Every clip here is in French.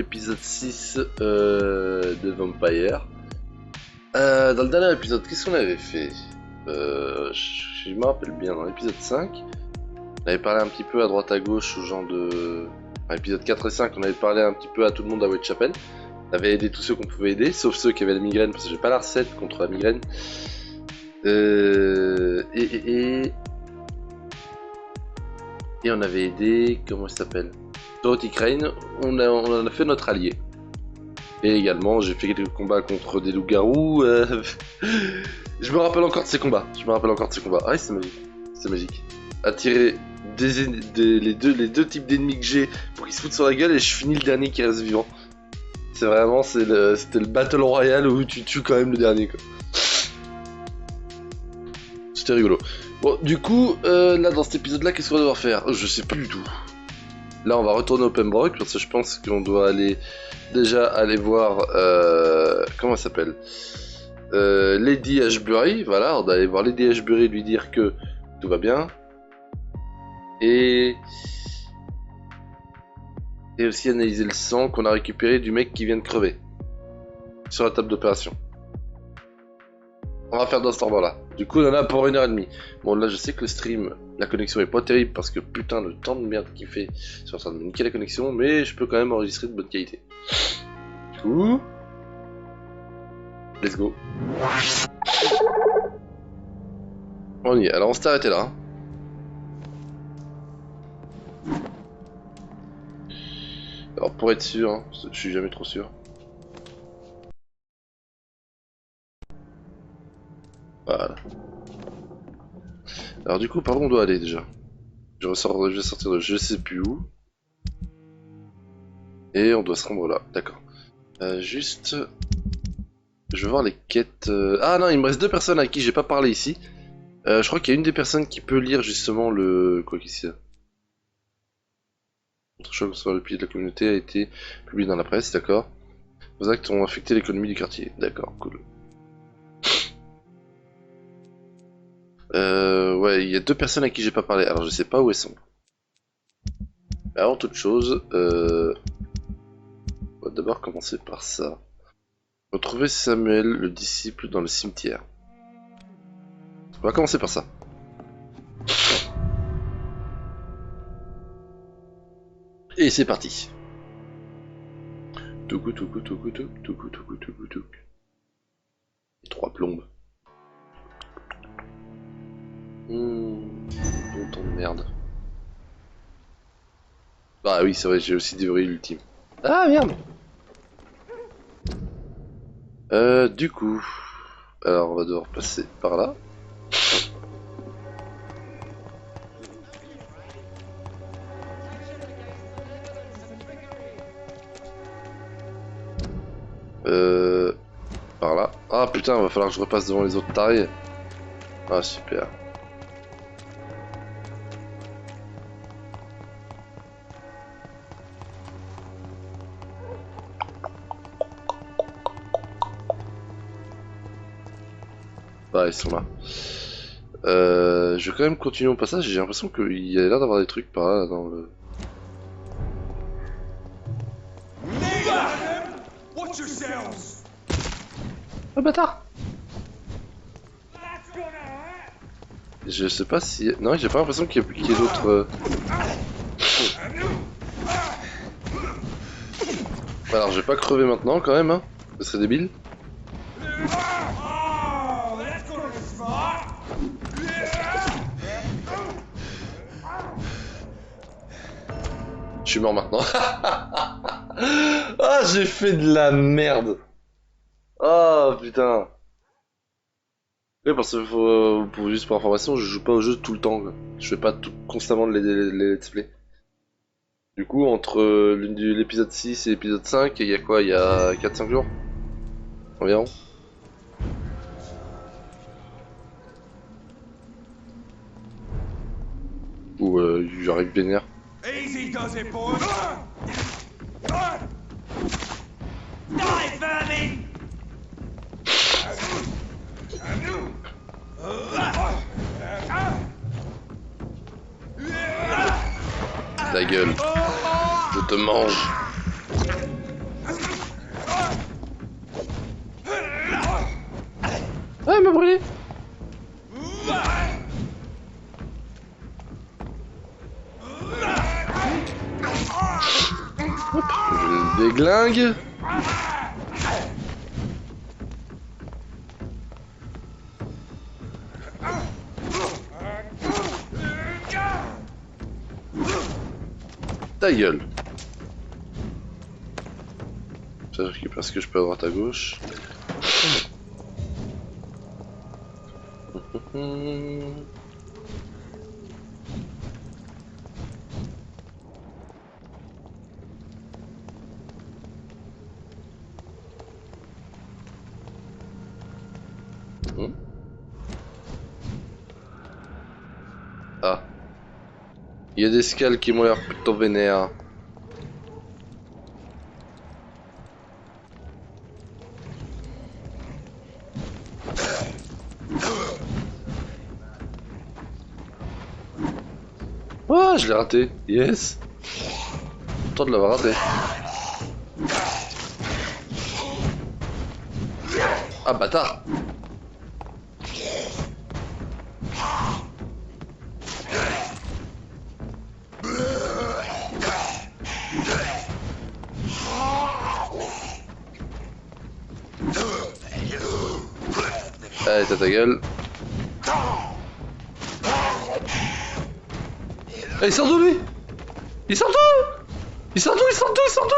l'épisode 6 de Vampire. Dans le dernier épisode, qu'est-ce qu'on avait fait? Je me rappelle bien, dans l'épisode 5, on avait parlé un petit peu à droite à gauche aux gens de... Dans l'épisode 4 et 5, on avait parlé un petit peu à tout le monde à Whitechapel. On avait aidé tous ceux qu'on pouvait aider, sauf ceux qui avaient la migraine, parce que j'ai pas la recette contre la migraine. Et on avait aidé... Comment il s'appelle? Dorothy Crane, on a fait notre allié. Et également, j'ai fait quelques combats contre des loups-garous. Je me rappelle encore de ces combats. Ah oui, c'est magique. C'est magique. Attirer les deux types d'ennemis que j'ai pour qu'ils se foutent sur la gueule et je finis le dernier qui reste vivant. C'est vraiment, c'était le Battle Royale où tu tues quand même le dernier, quoi. C'était rigolo. Bon, du coup, là, dans cet épisode-là, qu'est-ce qu'on va devoir faire? Je sais plus du tout. Là, on va retourner au Pembroke, parce que je pense qu'on doit déjà aller voir... comment elle s'appelle? Lady Ashbury, voilà, on doit aller voir Lady Ashbury et lui dire que tout va bien. Et aussi analyser le sang qu'on a récupéré du mec qui vient de crever. Sur la table d'opération. On va faire dans ce ordre-là. Du coup, on en a pour 1h30. Bon, là, je sais que le stream, la connexion est pas terrible parce que putain, le temps de merde qu'il fait, je suis en train de me niquer la connexion, mais je peux quand même enregistrer de bonne qualité. Du coup, let's go. On y est. Alors, on s'est arrêté là. Alors, pour être sûr, hein, je suis jamais trop sûr. Voilà. Alors du coup, par où on doit aller déjà? Je vais sortir de je sais plus où. Et on doit se rendre là, d'accord. Juste... Je vais voir les quêtes... Ah non, il me reste 2 personnes à qui j'ai pas parlé ici. Je crois qu'il y a une des personnes qui peut lire justement le... Quoi qu'ici? Notre choc sur le pied de la communauté a été publié dans la presse, d'accord. Vos actes ont affecté l'économie du quartier, d'accord, cool. Ouais, il y a 2 personnes à qui j'ai pas parlé, alors je sais pas où elles sont. Mais avant toute chose, on va d'abord commencer par ça. Retrouver Samuel, le disciple, dans le cimetière. On va commencer par ça. Et c'est parti. Toukou toukou toukou toukou toukou toukou toukou toukou. 3 plombes. Longtemps de merde. Ah oui, c'est vrai, j'ai aussi dévoré l'ultime. Ah merde. Du coup... Alors, on va devoir passer par là. Par là. Ah putain, va falloir que je repasse devant les autres tarés. Ah super. Ah, ils sont là. Je vais quand même continuer au passage, j'ai l'impression qu'il y a l'air d'avoir des trucs par là dans le... Oh bâtard! Je sais pas si... Non, j'ai pas l'impression qu'il y ait d'autres... Alors je vais pas crever maintenant quand même, hein. Ce serait débile. Je suis mort maintenant. Ah, j'ai fait de la merde. Oh putain. Oui, parce que pour juste pour information, je joue pas au jeu tout le temps, quoi. Je fais pas constamment les let's play. Du coup, entre l'épisode 6 et l'épisode 5, il y a quoi? Il y a 4-5 jours environ. Ou j'arrive vénère. Easy does it, boys. Die, vermin! Ta gueule. Je te mange. il m'a brûlé. Hop, je le déglingue. Ta gueule. Ça, je récupère ce que je peux à droite à gauche. Ah. Il y a des scales qui m'ont l'air plutôt vénères. Oh, je l'ai raté. Yes. Content de l'avoir raté. Ah, bâtard. Allez, t'as ta gueule. Ah, il sort d'où lui? Il sort d'où? Il sort d'où? Il sort d'où? Il sort d'où?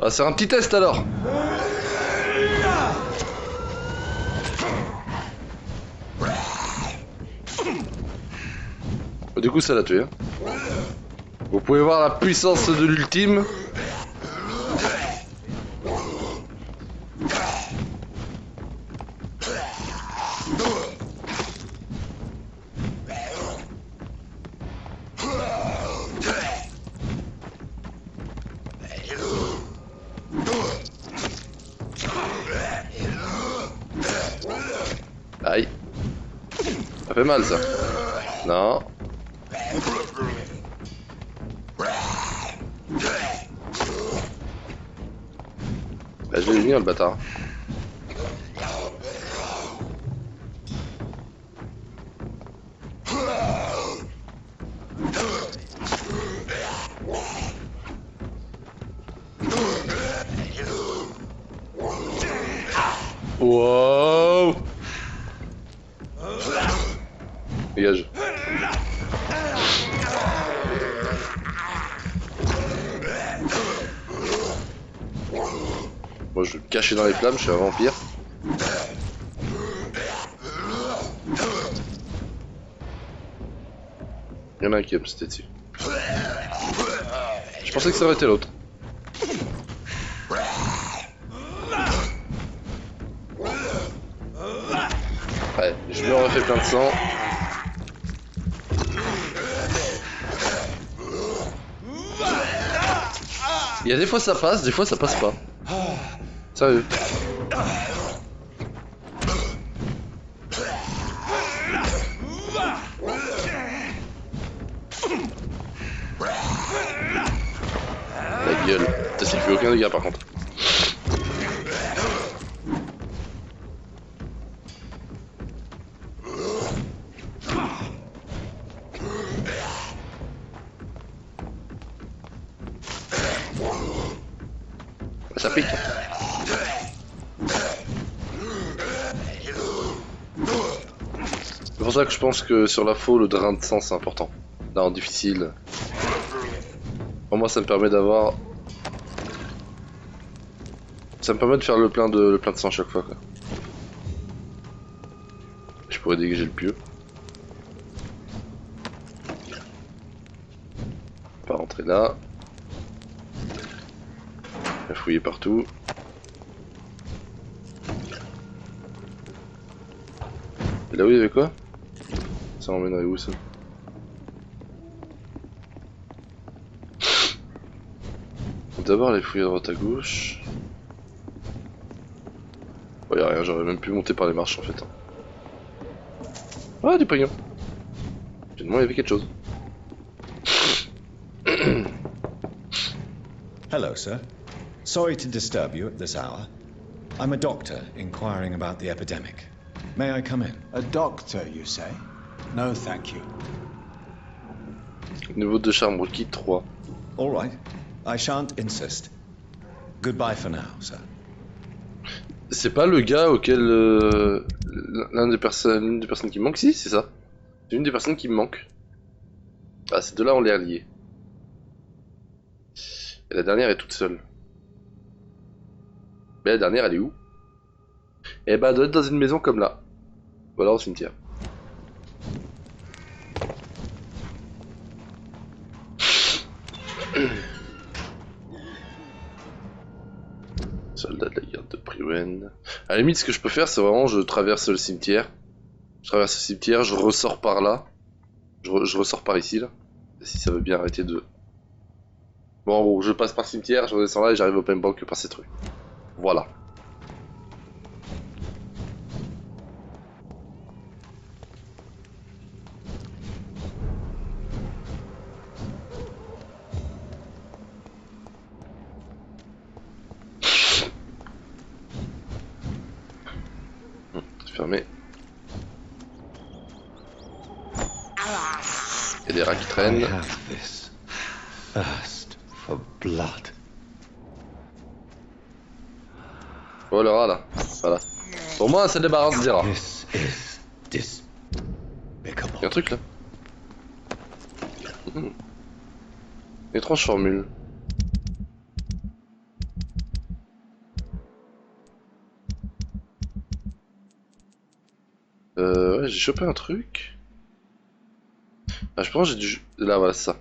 Ah, c'est un petit test alors. Du coup, ça l'a tué. Vous pouvez voir la puissance de l'ultime. Aïe. Ça fait mal ça. Non. Bah, je vais venir le bâtard. Wow. Dégage. Moi je vais me cacher dans les flammes, je suis un vampire. Il y en a un qui va me sauter dessus. Je pensais que ça aurait été l'autre. Ouais, je me refais plein de sang. Il y a des fois ça passe, des fois ça passe pas. Sérieux. La gueule. Ça s'il fait aucun dégât par contre. Ça pique. C'est pour ça que je pense que sur la faux, le drain de sang c'est important. Là en difficile. Pour moi ça me permet d'avoir... Ça me permet de faire le plein de sang chaque fois quoi. Je pourrais dégager le pieu. Pas rentrer là. Il a fouillé partout. Et là où il y avait quoi? Ça emmènerait où ça? D'abord les fouiller à droite à gauche. Oh y'a rien, j'aurais même pu monter par les marches en fait. Ah, du pognon. Finalement, il y avait quelque chose. Hello, sir. Sorry to disturb you at this hour. I'm a doctor inquiring about the epidemic. May I come in? A doctor, you say? No, thank you. Niveau de charme kit 3. All right. I shan't insist. Goodbye for now, sir. C'est pas le gars auquel l'une des personnes qui me manque, si, c'est ça. C'est une des personnes qui me manque. Ah, ces deux-là ont l'air liés. Et la dernière est toute seule. Mais la dernière, elle est où? Eh ben, elle doit être dans une maison comme là. Ou alors au cimetière. Soldat de la garde de Priwen. À la limite, ce que je peux faire, c'est vraiment je traverse le cimetière. Je traverse le cimetière, je ressors par là. Je ressors par ici, là. Si ça veut bien arrêter de... Bon, en gros, je passe par le cimetière, je redescends là et j'arrive au Pembroke par ces trucs. Voilà. Fermé. Il y a des rats qui traînent. I have this thirst for blood. Oh le rat là. Voilà. Pour moi, ça débarrasse des rats. This is despicable. Il y a un truc là. Étrange formule. Ouais, j'ai chopé un truc. Ah, je pense que j'ai dû... Là, voilà, c'est ça.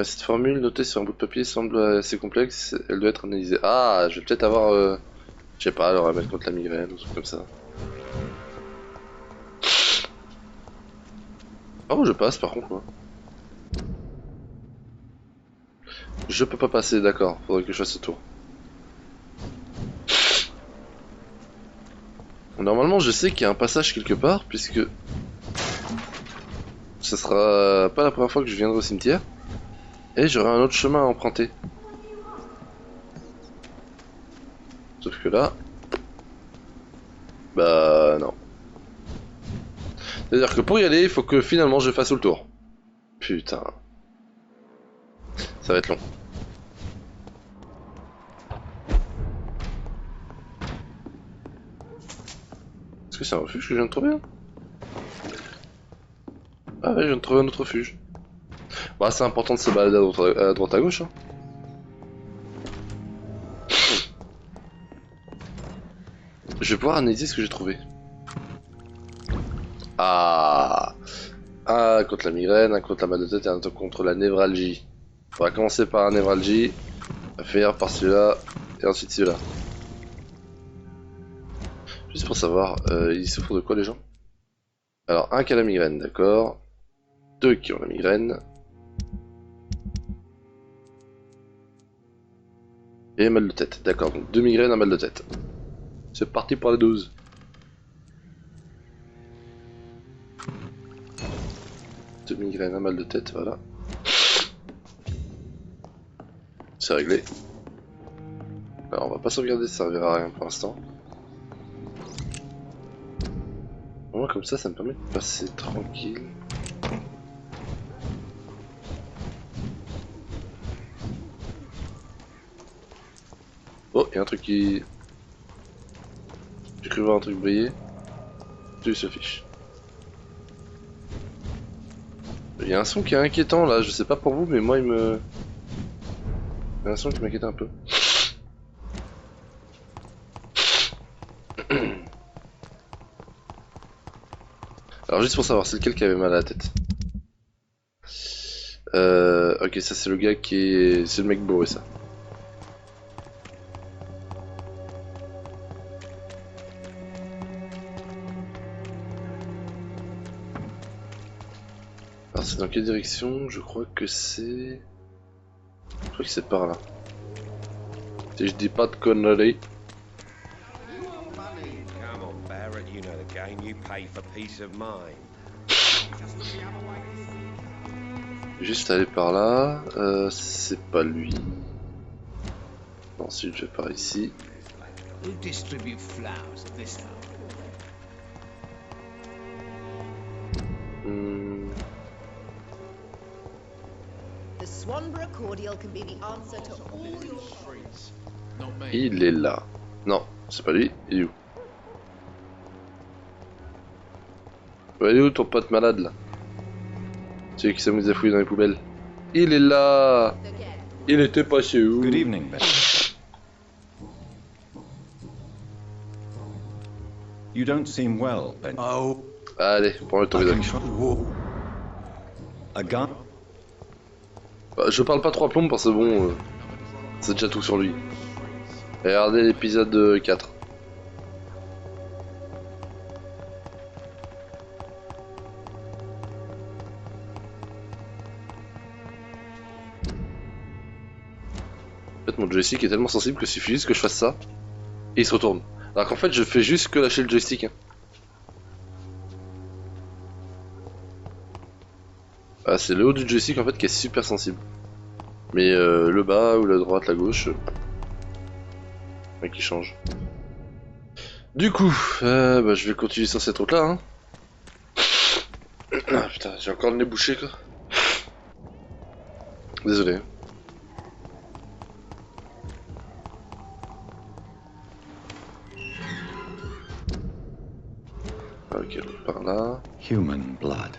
Cette formule notée sur un bout de papier semble assez complexe. Elle doit être analysée. Ah, je vais peut-être avoir... Je sais pas, alors à mettre contre la migraine ou truc comme ça. Par où je passe, par contre, moi? Je peux pas passer, d'accord. Faudrait que je fasse ce tour. Normalement, je sais qu'il y a un passage quelque part, puisque... Ce sera pas la première fois que je viendrai au cimetière. Et j'aurai un autre chemin à emprunter. Sauf que là... Bah non. C'est-à-dire que pour y aller, il faut que finalement je fasse tout le tour. Putain. Ça va être long. Est-ce que c'est un refuge que je viens de trouver là? Ah ouais, je viens de trouver un autre refuge. Bah c'est important de se balader à droite à gauche. Hein. Je vais pouvoir analyser ce que j'ai trouvé. Ah, un contre la migraine, un contre la mal de tête et un contre la névralgie. On va commencer par la névralgie, on va finir par celui-là et ensuite celui-là. Juste pour savoir, ils souffrent de quoi les gens? Alors, un qui a la migraine, d'accord. Deux qui ont la migraine. Et mal de tête, d'accord. Donc deux migraines, un mal de tête. C'est parti pour les 12. Deux migraines, un mal de tête, voilà. C'est réglé. Alors on va pas sauvegarder, ça servira à rien pour l'instant. Au moins comme ça me permet de passer tranquille. Oh, il y a un truc qui... J'ai cru voir un truc briller. Tu se fiche. Il y a un son qui est inquiétant là, je sais pas pour vous, mais moi il me... Il y a un son qui m'inquiète un peu. Alors juste pour savoir, c'est lequel qui avait mal à la tête? Ok, ça c'est le gars qui est... C'est le mec bourré ça. Alors c'est dans quelle direction? Je crois que c'est... Je crois que c'est par là. Si je dis pas de conneries. you know the game. You pay for peace of mind. Juste aller par là. C'est pas lui. Non, si je vais par ici. Who distribute flowers at this hour? The Swanborough cordial can be the answer to all your Il est là. Non, c'est pas lui. Il est où? Ouais, il est où ton pote malade là? Celui qui s'amuse à fouiller dans les poubelles. Il est là. Il était passé où? Good evening, Ben. You don't seem well, Ben. Oh, Allez, prends le torridoc. A gun? Bah, je parle pas trop à plomb parce que bon, c'est déjà tout sur lui. Regardez l'épisode 4. En fait, mon joystick est tellement sensible que suffit juste que je fasse ça et il se retourne. Alors qu'en fait, je fais juste que lâcher le joystick. Hein. Ah, c'est le haut du joystick en fait qui est super sensible. Mais le bas ou la droite, la gauche, qui change. Du coup, bah, je vais continuer sur cette route là. Hein. Ah putain, j'ai encore le nez bouché quoi. Désolé. Ok, par là. Human blood.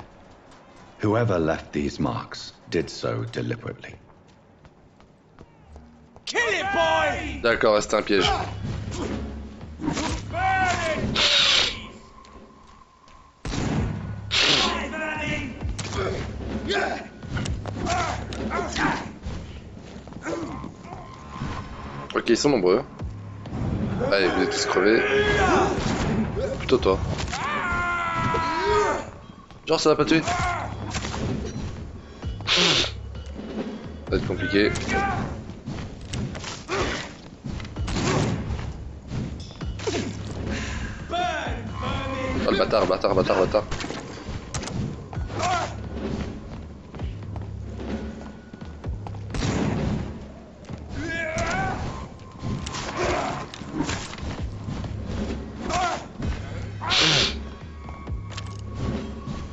Whoever left these marks did so deliberately. Kill it, boy! D'accord, c'était un piège. Burn it! Ok, ils sont nombreux. Allez, vous êtes tous crevés. Plutôt toi. Genre, ça va pas tuer. Ça va être compliqué. Oh le bâtard, bâtard, bâtard, bâtard.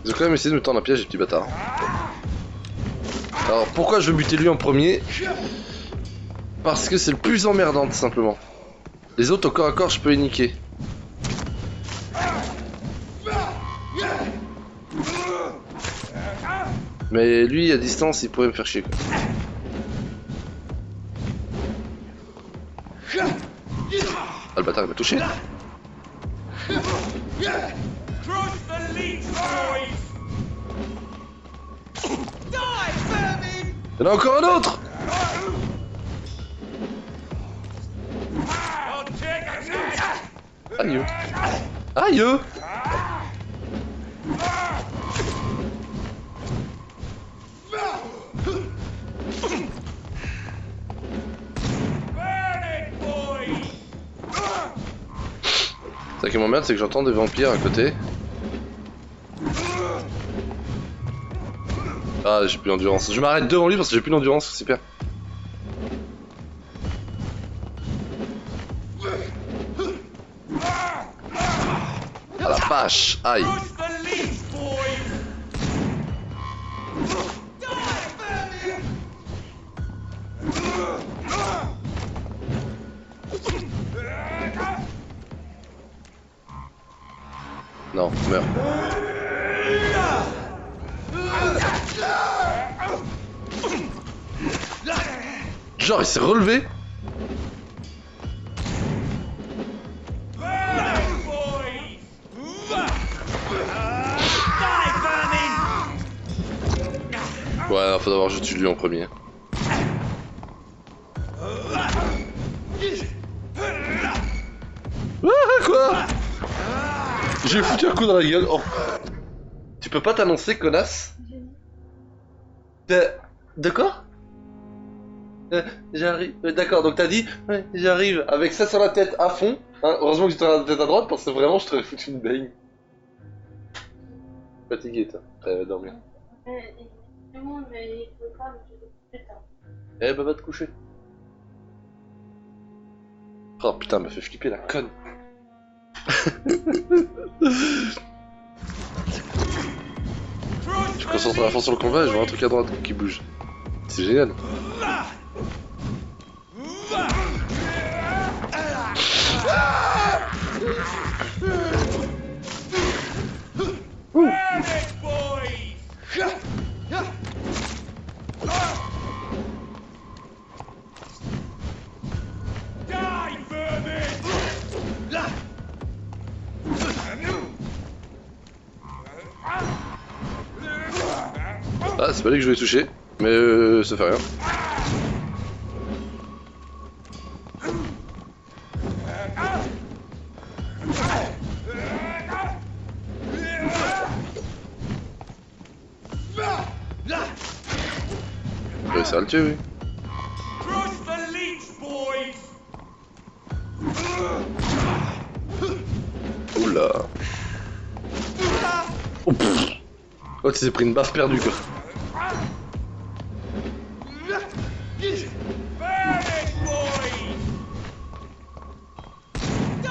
Ils ont quand même essayé de me tendre un piège, les petits bâtards. Alors pourquoi je veux buter lui en premier? Parce que c'est le plus emmerdant tout simplement. Les autres au corps à corps je peux les niquer. Mais lui à distance il pourrait me faire chier quoi. Ah le bâtard il m'a touché. Cross the leech, boys! Die, vermin! Il y en a encore un autre. I'll take a knife! Aïe. Aïe. Burn it, boys! Ça qui m'emmerde c'est que j'entends des vampires à côté. Ah j'ai plus d'endurance. Je m'arrête devant lui parce que j'ai plus d'endurance, super. Ah la vache. Aïe. Cross the leech, boys! Die, vermin! Non, meurs. Genre il s'est relevé. Burn it, boys! Die, vermin! Ouais, faut d'abord je tue lui en premier. Ah, quoi? J'ai foutu un coup dans la gueule. Oh. Tu peux pas t'annoncer, connasse? De quoi? J'arrive. D'accord, donc t'as dit, ouais, j'arrive avec ça sur la tête à fond, Hein, heureusement que j'étais à la tête à droite parce que vraiment je t'aurais foutu une baigne. Fatigué toi, t'allais dormir. Eh bah va te coucher. Oh putain, elle m'a fait flipper la conne. Je me concentre à fond sur le combat et je vois un truc à droite qui bouge. C'est génial. Panic, boys! Die, vermin! Ah, c'est pas lui que je voulais toucher, mais ça fait rien. Ouais, ça va le tuer, oui. Cross the leech, boys! Oula. Oh, pff. Oh, tu t'es pris une baffe perdue, quoi. Panic, boys! Die,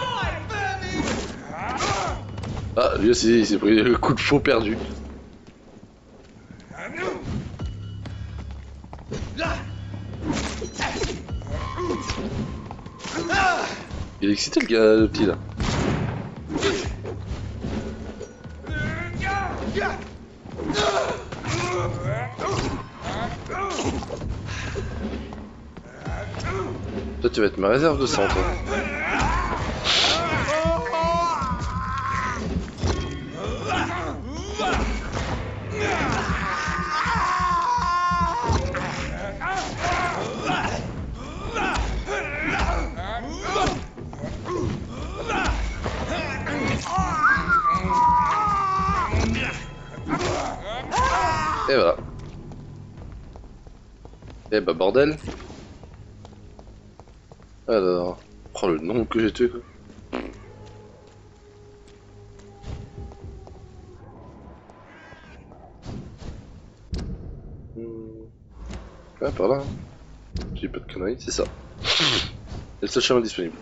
vermin! Ah, lui aussi, il s'est pris le coup de faux perdu. Il est excité, le gars, le petit, là. Toi, tu vas être ma réserve de sang, toi. Et voilà. Eh bah bordel. Alors... Oh le nombre que j'ai tué quoi. Ouais par là. Hein. J'ai pas de conneries, c'est ça. C'est le seul chemin disponible.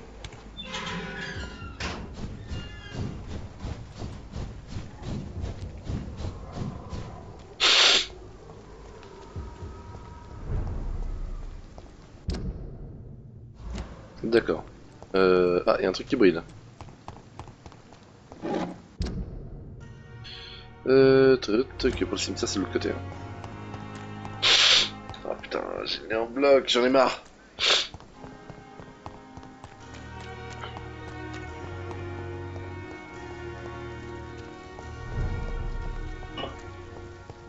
D'accord. Ah, il y a un truc qui brille là. Truc pour le cimetière, c'est de l'autre côté. Hein. Ah putain, j'ai mis en bloc, j'en ai marre.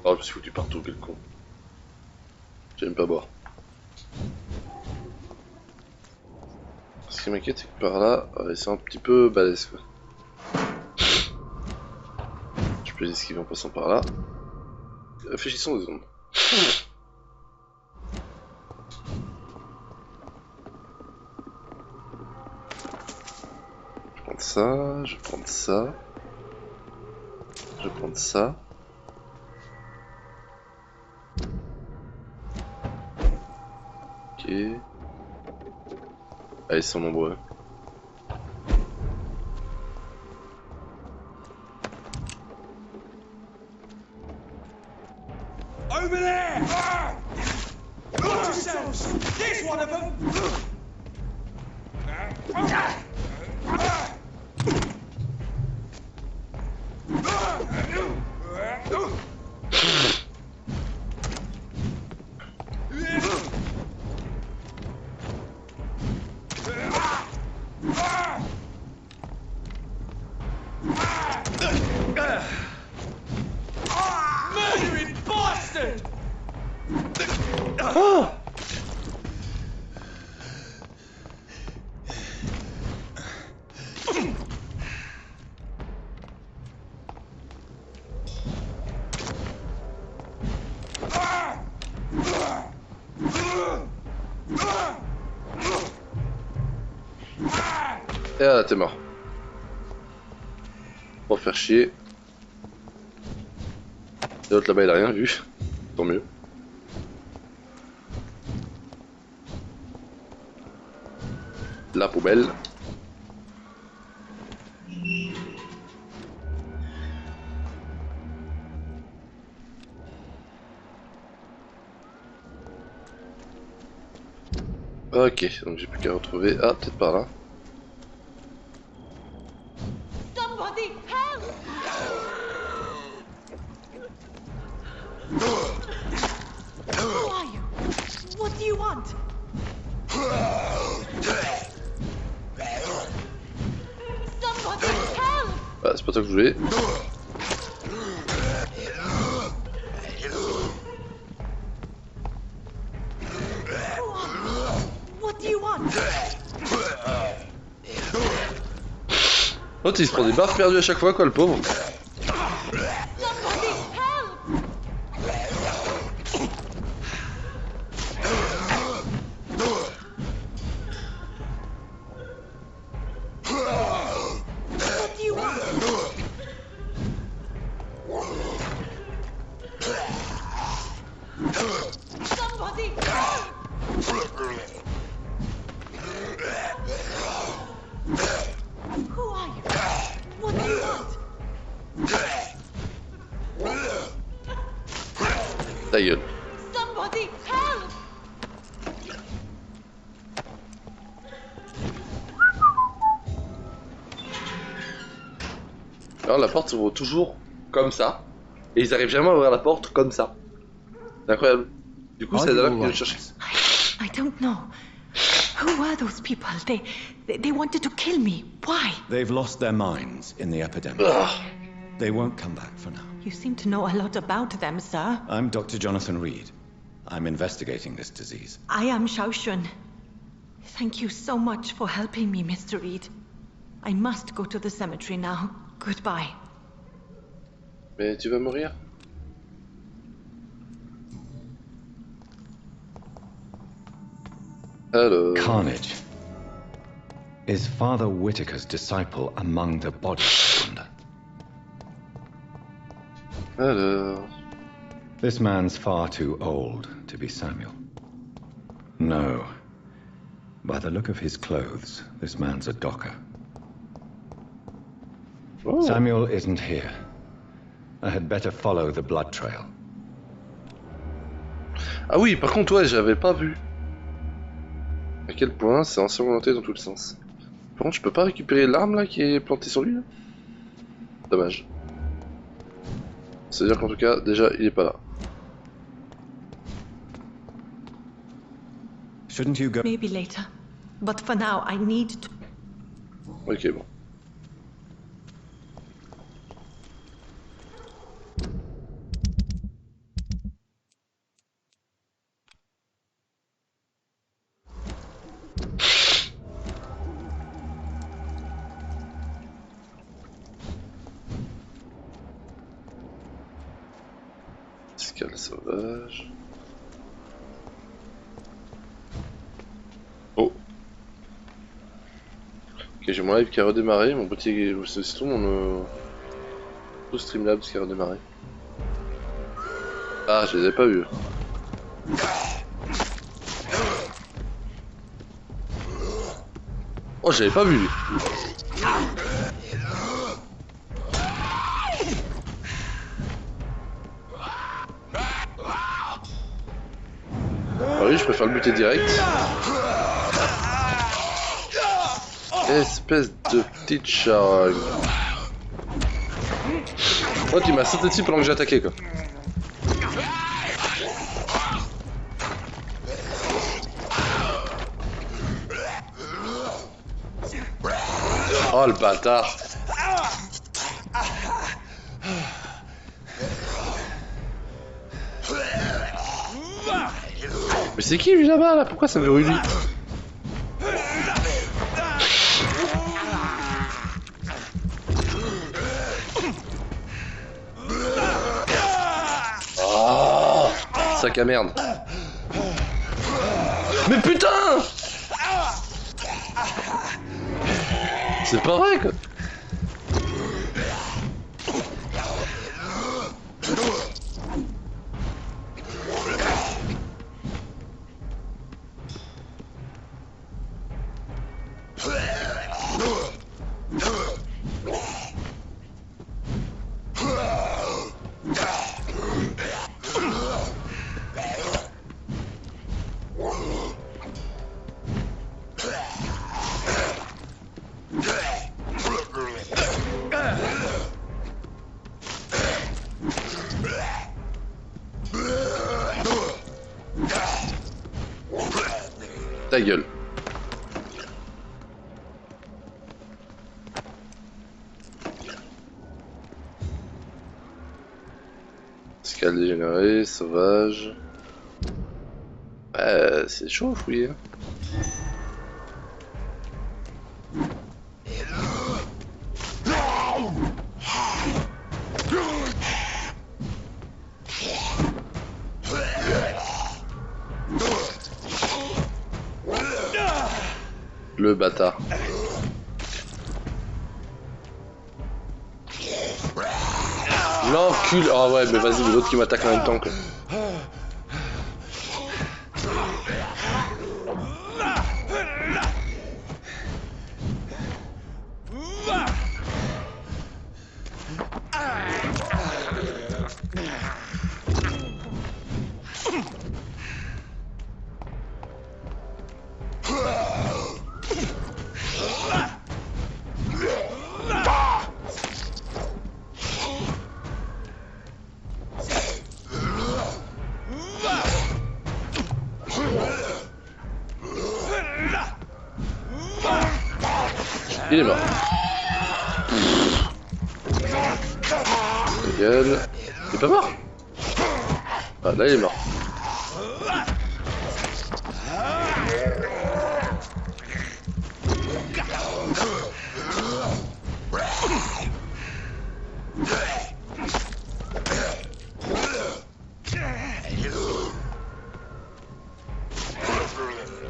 Oh, je me suis foutu partout, quel con. J'aime pas boire. Ce qui m'inquiète, c'est que par là, ouais, c'est un petit peu balèze quoi. Je peux les esquiver en passant par là. Réfléchissons 2 secondes. Je vais prendre ça, je vais prendre ça. Je vais prendre ça. Ok. Ah, ils sont nombreux. Over there! Watch yourselves! There's one of them! Murdering bastard! Et ah, t'es mort. Pour faire chier. Et l'autre là-bas il a rien vu. Tant mieux. La poubelle. Ok, donc j'ai plus qu'à retrouver. Ah, peut-être par là. Somebody help! Who are you? What do you want? Somebody help! Ah, c'est pas ça que je voulais. What do you want? L'autre il se prend des barres perdues à chaque fois quoi, le pauvre. Somebody help! What do you want? Somebody help! Who are you? What do you want? Ta gueule. Somebody help! Alors la porte s'ouvre toujours comme ça. Et ils arrivent jamais à ouvrir la porte comme ça. C'est incroyable. Du coup c'est là qu'ils le chercher. I don't know. Who were those people? They wanted to kill me. Why? They've lost their minds in the epidemic. They won't come back for now. You seem to know a lot about them, sir. I'm Dr. Jonathan Reed. I'm investigating this disease. I am Xiaoxun. Thank you so much for helping me, Mr. Reed. I must go to the cemetery now. Goodbye. Mais tu vas mourir. Alors... Carnage. Is Father Whitaker's disciple among the bodies, I wonder? Alors... This man's far too old to be Samuel. No. By the look of his clothes, this man's a docker. Oh. Samuel isn't here. I had better follow the blood trail. Ah oui, par contre, ouais, j'avais pas vu. À quel point c'est ensanglanté dans tous les sens. Par contre, je peux pas récupérer l'arme là qui est plantée sur lui là. Dommage. C'est-à-dire qu'en tout cas, déjà, il est pas là. Shouldn't you go? Maybe later. But for now, I need to... Ok, bon. Escale sauvage. Oh. Ok, j'ai mon live qui a redémarré, mon petit... C'est tout mon... Tout Streamlabs qui a redémarré. Ah, je les avais pas vus. Oh, j'avais pas vu lui. Ah oui, je préfère le buter direct. Espèce de petite charogne. Oh, tu m'as sauté dessus pendant que j'ai attaqué quoi. Oh le bâtard. Mais c'est qui lui là-bas là? Pourquoi ça me brûle lui? Oh, sac à merde. Mais putain! C'est pas vrai quoi. Ta gueule. Escale dégénérée, sauvage. C'est chaud à fouiller. Le bâtard. L'encul. Ah ouais, mais vas-y, l'autre qui m'attaque en même temps quoi. Il est mort. Gueule. Il est pas mort. Ah là il est mort.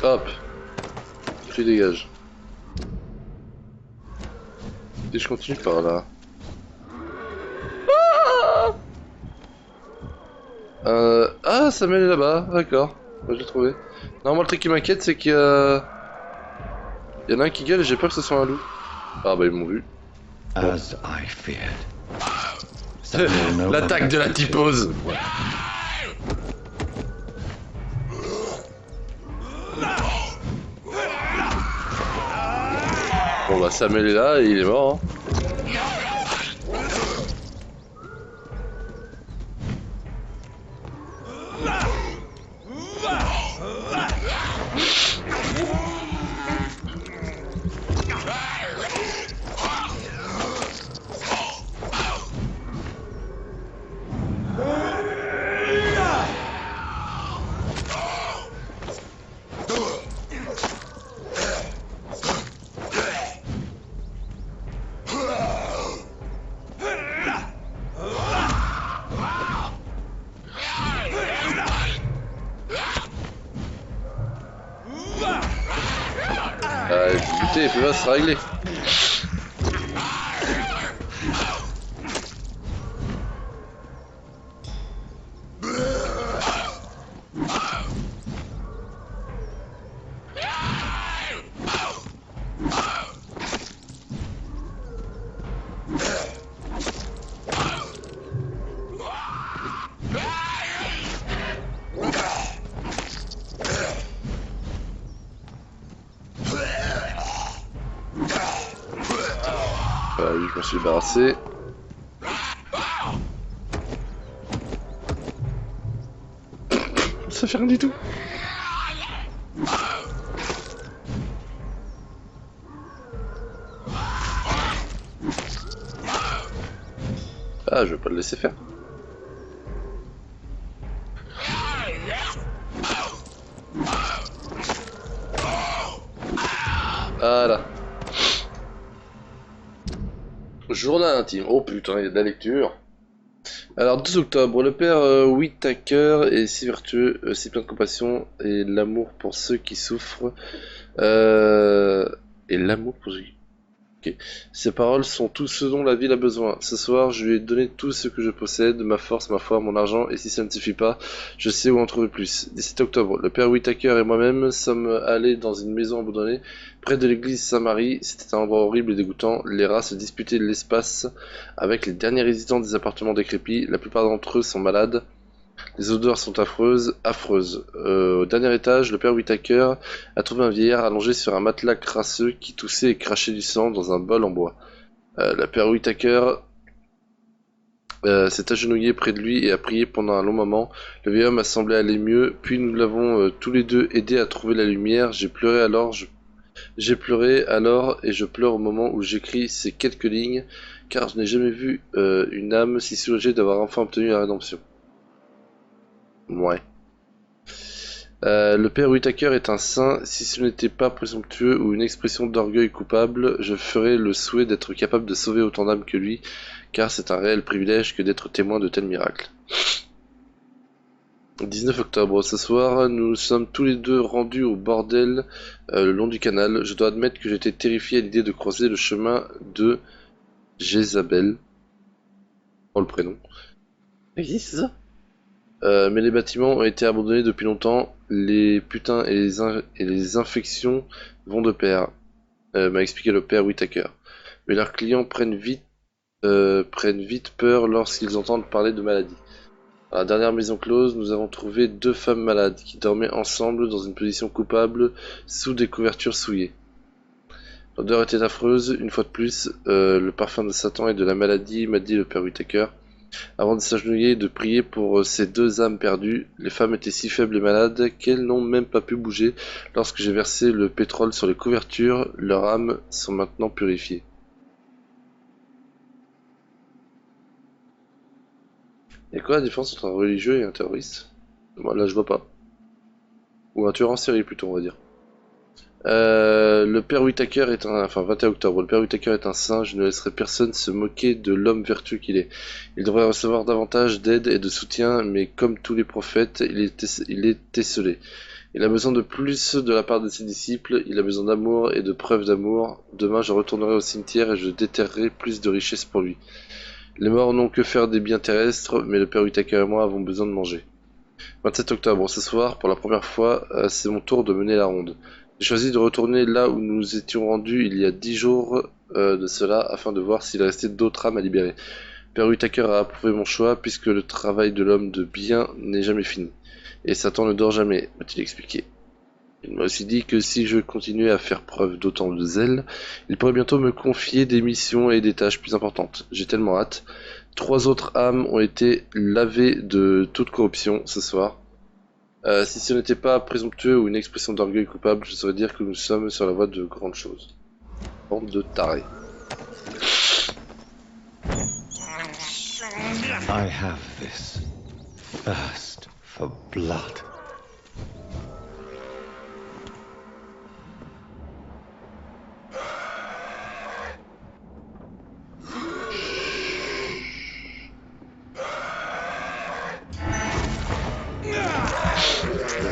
Hop. Tu dégages. Et je continue par là. Ah, ça mène là-bas, d'accord. Moi j'ai trouvé. Non, moi le truc qui m'inquiète c'est qu'il y a... Il y en a un qui gueule et j'ai peur que ce soit un loup. Ah bah ils m'ont vu. As I feared. L'attaque de la typose. Bon bah Samuel est là et il est mort. Hein. Buter et puis là, ça sera réglé. Voilà, lui, je me suis débarrassé. Ça fait rien du tout. Ah, je vais pas le laisser faire. Voilà. Journal intime. Oh putain, il y a de la lecture. Alors, 2 octobre, le père Whittaker est si vertueux, si plein de compassion et l'amour pour ceux qui souffrent. Et l'amour pour ceux qui... Ok. Ces paroles sont tout ce dont la ville a besoin. Ce soir, je lui ai donné tout ce que je possède, ma force, ma foi, mon argent, et si ça ne suffit pas, je sais où en trouver plus. 17 octobre, le père Whittaker et moi-même sommes allés dans une maison abandonnée, près de l'église Saint-Marie. C'était un endroit horrible et dégoûtant. Les rats se disputaient l'espace avec les derniers résidents des appartements décrépits. La plupart d'entre eux sont malades. Les odeurs sont affreuses, affreuses. Au dernier étage, le père Whittaker a trouvé un vieillard allongé sur un matelas crasseux qui toussait et crachait du sang dans un bol en bois. Le père Whittaker s'est agenouillé près de lui et a prié pendant un long moment. Le vieil homme a semblé aller mieux, puis nous l'avons tous les deux aidé à trouver la lumière. J'ai pleuré alors et je pleure au moment où j'écris ces quelques lignes, car je n'ai jamais vu une âme si soulagée d'avoir enfin obtenu la rédemption. Ouais. Le père Whittaker est un saint. Si ce n'était pas présomptueux ou une expression d'orgueil coupable, je ferais le souhait d'être capable de sauver autant d'âmes que lui, car c'est un réel privilège que d'être témoin de tels miracles. 19 octobre, ce soir, nous sommes tous les deux rendus au bordel le long du canal. Je dois admettre que j'étais terrifié à l'idée de croiser le chemin de Jézabel. Oh, le prénom. Oui, c'est ça. Mais les bâtiments ont été abandonnés depuis longtemps. Les putains et les infections vont de pair, m'a expliqué le père Whittaker. Mais leurs clients prennent vite peur lorsqu'ils entendent parler de maladies. À la dernière maison close, nous avons trouvé 2 femmes malades qui dormaient ensemble dans une position coupable sous des couvertures souillées. L'odeur était affreuse, une fois de plus, le parfum de Satan et de la maladie, m'a dit le père Whittaker. Avant de s'agenouiller et de prier pour ces 2 âmes perdues, les femmes étaient si faibles et malades qu'elles n'ont même pas pu bouger. Lorsque j'ai versé le pétrole sur les couvertures, leurs âmes sont maintenant purifiées. Et quoi la différence entre un religieux et un terroriste? Moi là je vois pas. Ou un tueur en série plutôt on va dire. Le père Whittaker est un... Enfin 21 octobre, le père Whittaker est un saint, je ne laisserai personne se moquer de l'homme vertueux qu'il est. Il devrait recevoir davantage d'aide et de soutien, mais comme tous les prophètes, il est esselé. Il a besoin de plus de la part de ses disciples, il a besoin d'amour et de preuves d'amour. Demain je retournerai au cimetière et je déterrerai plus de richesses pour lui. Les morts n'ont que faire des biens terrestres, mais le père Whittaker et moi avons besoin de manger. 27 octobre, ce soir, pour la première fois, c'est mon tour de mener la ronde. J'ai choisi de retourner là où nous étions rendus il y a 10 jours de cela, afin de voir s'il restait d'autres âmes à libérer. Père Whittaker a approuvé mon choix, puisque le travail de l'homme de bien n'est jamais fini. Et Satan ne dort jamais, m'a-t-il expliqué. Il m'a aussi dit que si je continuais à faire preuve d'autant de zèle, il pourrait bientôt me confier des missions et des tâches plus importantes. J'ai tellement hâte. 3 autres âmes ont été lavées de toute corruption ce soir. Si ce n'était pas présomptueux ou une expression d'orgueil coupable, je saurais dire que nous sommes sur la voie de grandes choses. Bande de tarés. I have this thirst for blood.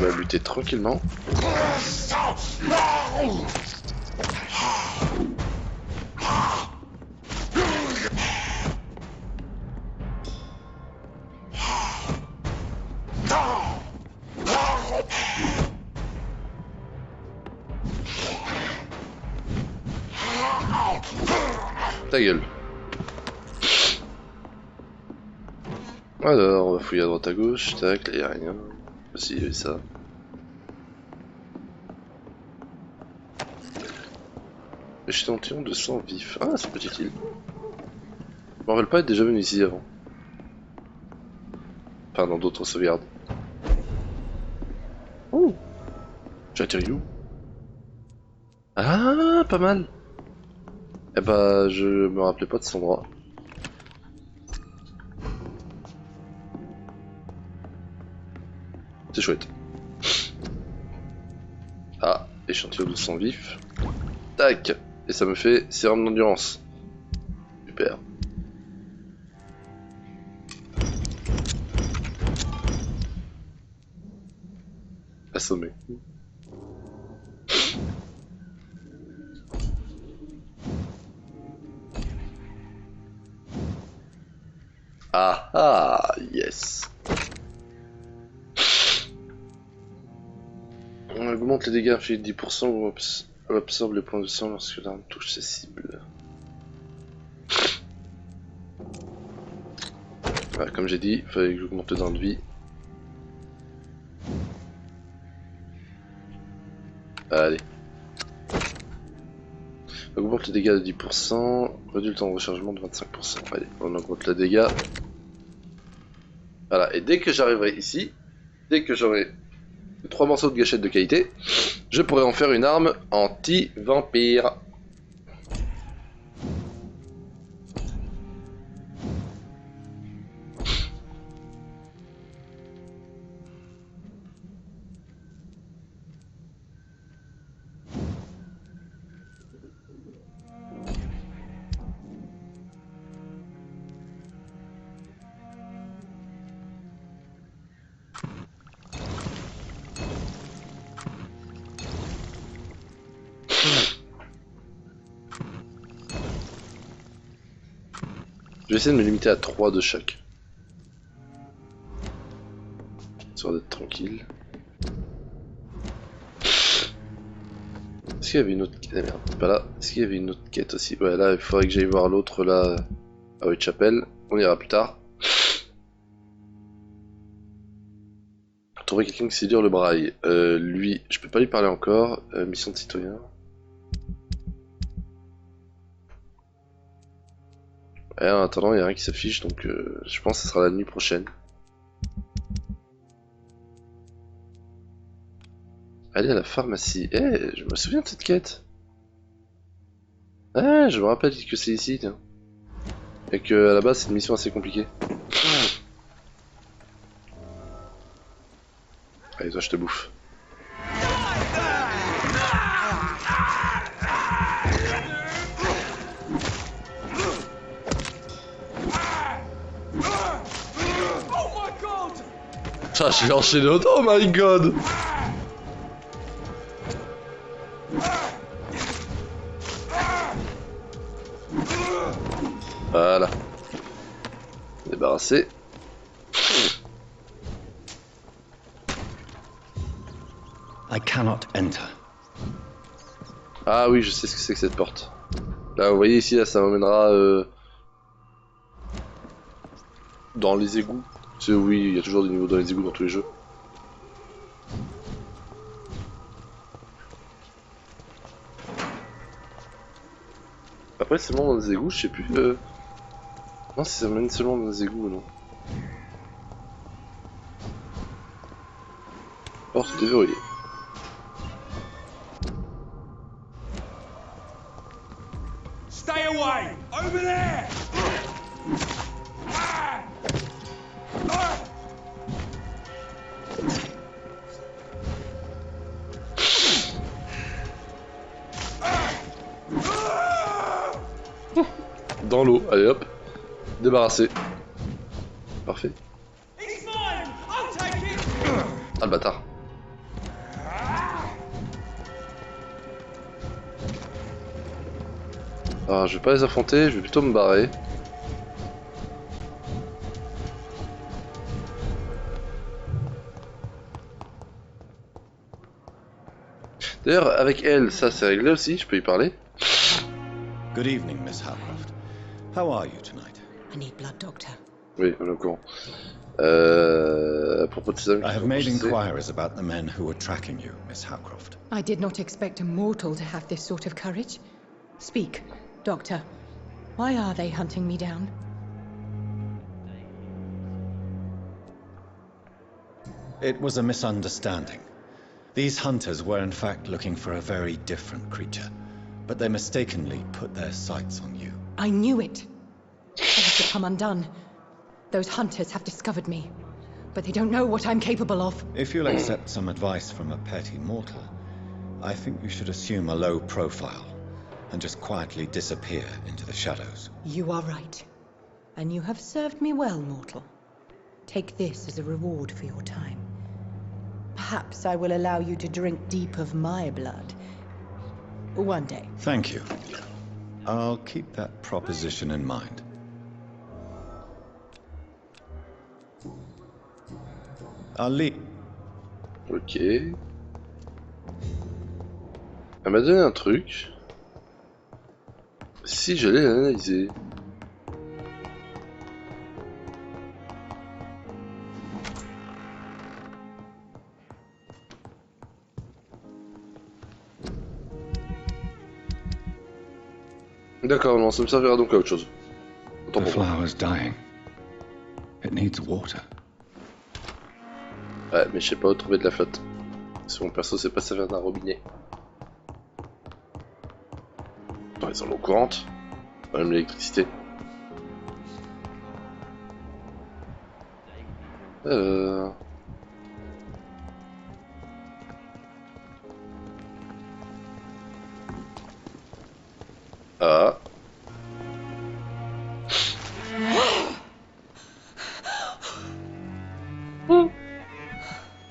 On va lutter tranquillement. Ta gueule. Alors, on va fouiller à droite à gauche. Tac, là y'a rien. Si, il y avait ça. Échantillon de sang vif. Ah, c'est petite île. Je me rappelle pas être déjà venu ici avant. Enfin, dans d'autres sauvegardes. Ouh. J'ai atterri où? Ah, pas mal. Eh bah, je me rappelais pas de cet endroit. C'est chouette. Ah, échantillon de sang vif. Tac. Et ça me fait sérum d'endurance. Super. Assommé. Ah ah, yes. On augmente les dégâts infligés de 10% ou absorbe les points de sang lorsque l'arme touche ses cibles. Voilà, comme j'ai dit, il fallait que j'augmente le dents de vie. Allez. On augmente les dégâts de 10%, réduit le temps de rechargement de 25%. Allez, on augmente les dégâts. Voilà, et dès que j'arriverai ici, dès que j'aurai 3 morceaux de gâchette de qualité, je pourrai en faire une arme anti-vampire. Je vais essayer de me limiter à 3 de chaque. Histoire d'être tranquille. Est-ce qu'il y avait une autre quête? Ah merde, c'est pas là. Est-ce qu'il y avait une autre quête aussi? Ouais, là, il faudrait que j'aille voir l'autre là, à Whitechapel. On ira plus tard. Trouver quelqu'un qui sait lire le braille. Lui, je peux pas lui parler encore. Mission de citoyen. Et en attendant, il n'y a rien qui s'affiche, donc je pense que ce sera la nuit prochaine. Aller à la pharmacie. Eh, je me souviens de cette quête. Ah, je me rappelle que c'est ici, tiens. Et que à la base, c'est une mission assez compliquée. Allez, toi, je te bouffe. Ah, j'ai enchaîné autant, oh my god! Voilà. Débarrassé. I cannot enter. Ah oui, je sais ce que c'est que cette porte. Là, vous voyez ici, là, ça m'emmènera dans les égouts. Oui, il y a toujours des niveaux dans les égouts dans tous les jeux. Après, seulement dans les égouts, je sais plus. Non, si ça mène seulement dans les égouts ou non. Porte déverrouillée. Stay away! Over there! Dans l'eau, allez hop. Débarrassé. Parfait. It's mine! I'll take it! Ah le bâtard. Alors je vais pas les affronter, je vais plutôt me barrer. D'ailleurs avec elle, ça c'est réglé aussi, je peux y parler. Good evening, Miss Howcroft. How are you tonight? I need blood, Doctor. Oui, on est au courant. À propos de ces hommes qui I have sont made pourchassés. inquiries about the men who were tracking you, Miss Howcroft. I did not expect a mortal to have this sort of courage. Speak, Doctor. Why are they hunting me down? It was a misunderstanding. These hunters were in fact looking for a very different creature, but they mistakenly put their sights on you. I knew it. I have to come undone. Those hunters have discovered me, but they don't know what I'm capable of. If you'll accept some advice from a petty mortal, I think you should assume a low profile and just quietly disappear into the shadows. You are right. And you have served me well, mortal. Take this as a reward for your time. Perhaps I will allow you to drink deep of my blood. One day. Thank you. I'll keep that proposition in mind. I'll leave. Ok. Elle m'a donné un truc. Si j'allais l'analyser. D'accord, non, ça me servira donc à autre chose. Autant The pour moi. flower's dying. It needs water. Ouais, mais je sais pas où trouver de la flotte. Si mon perso sait pas servir d'un robinet. Attends, ils ont l'eau courante. Même l'électricité. Ah.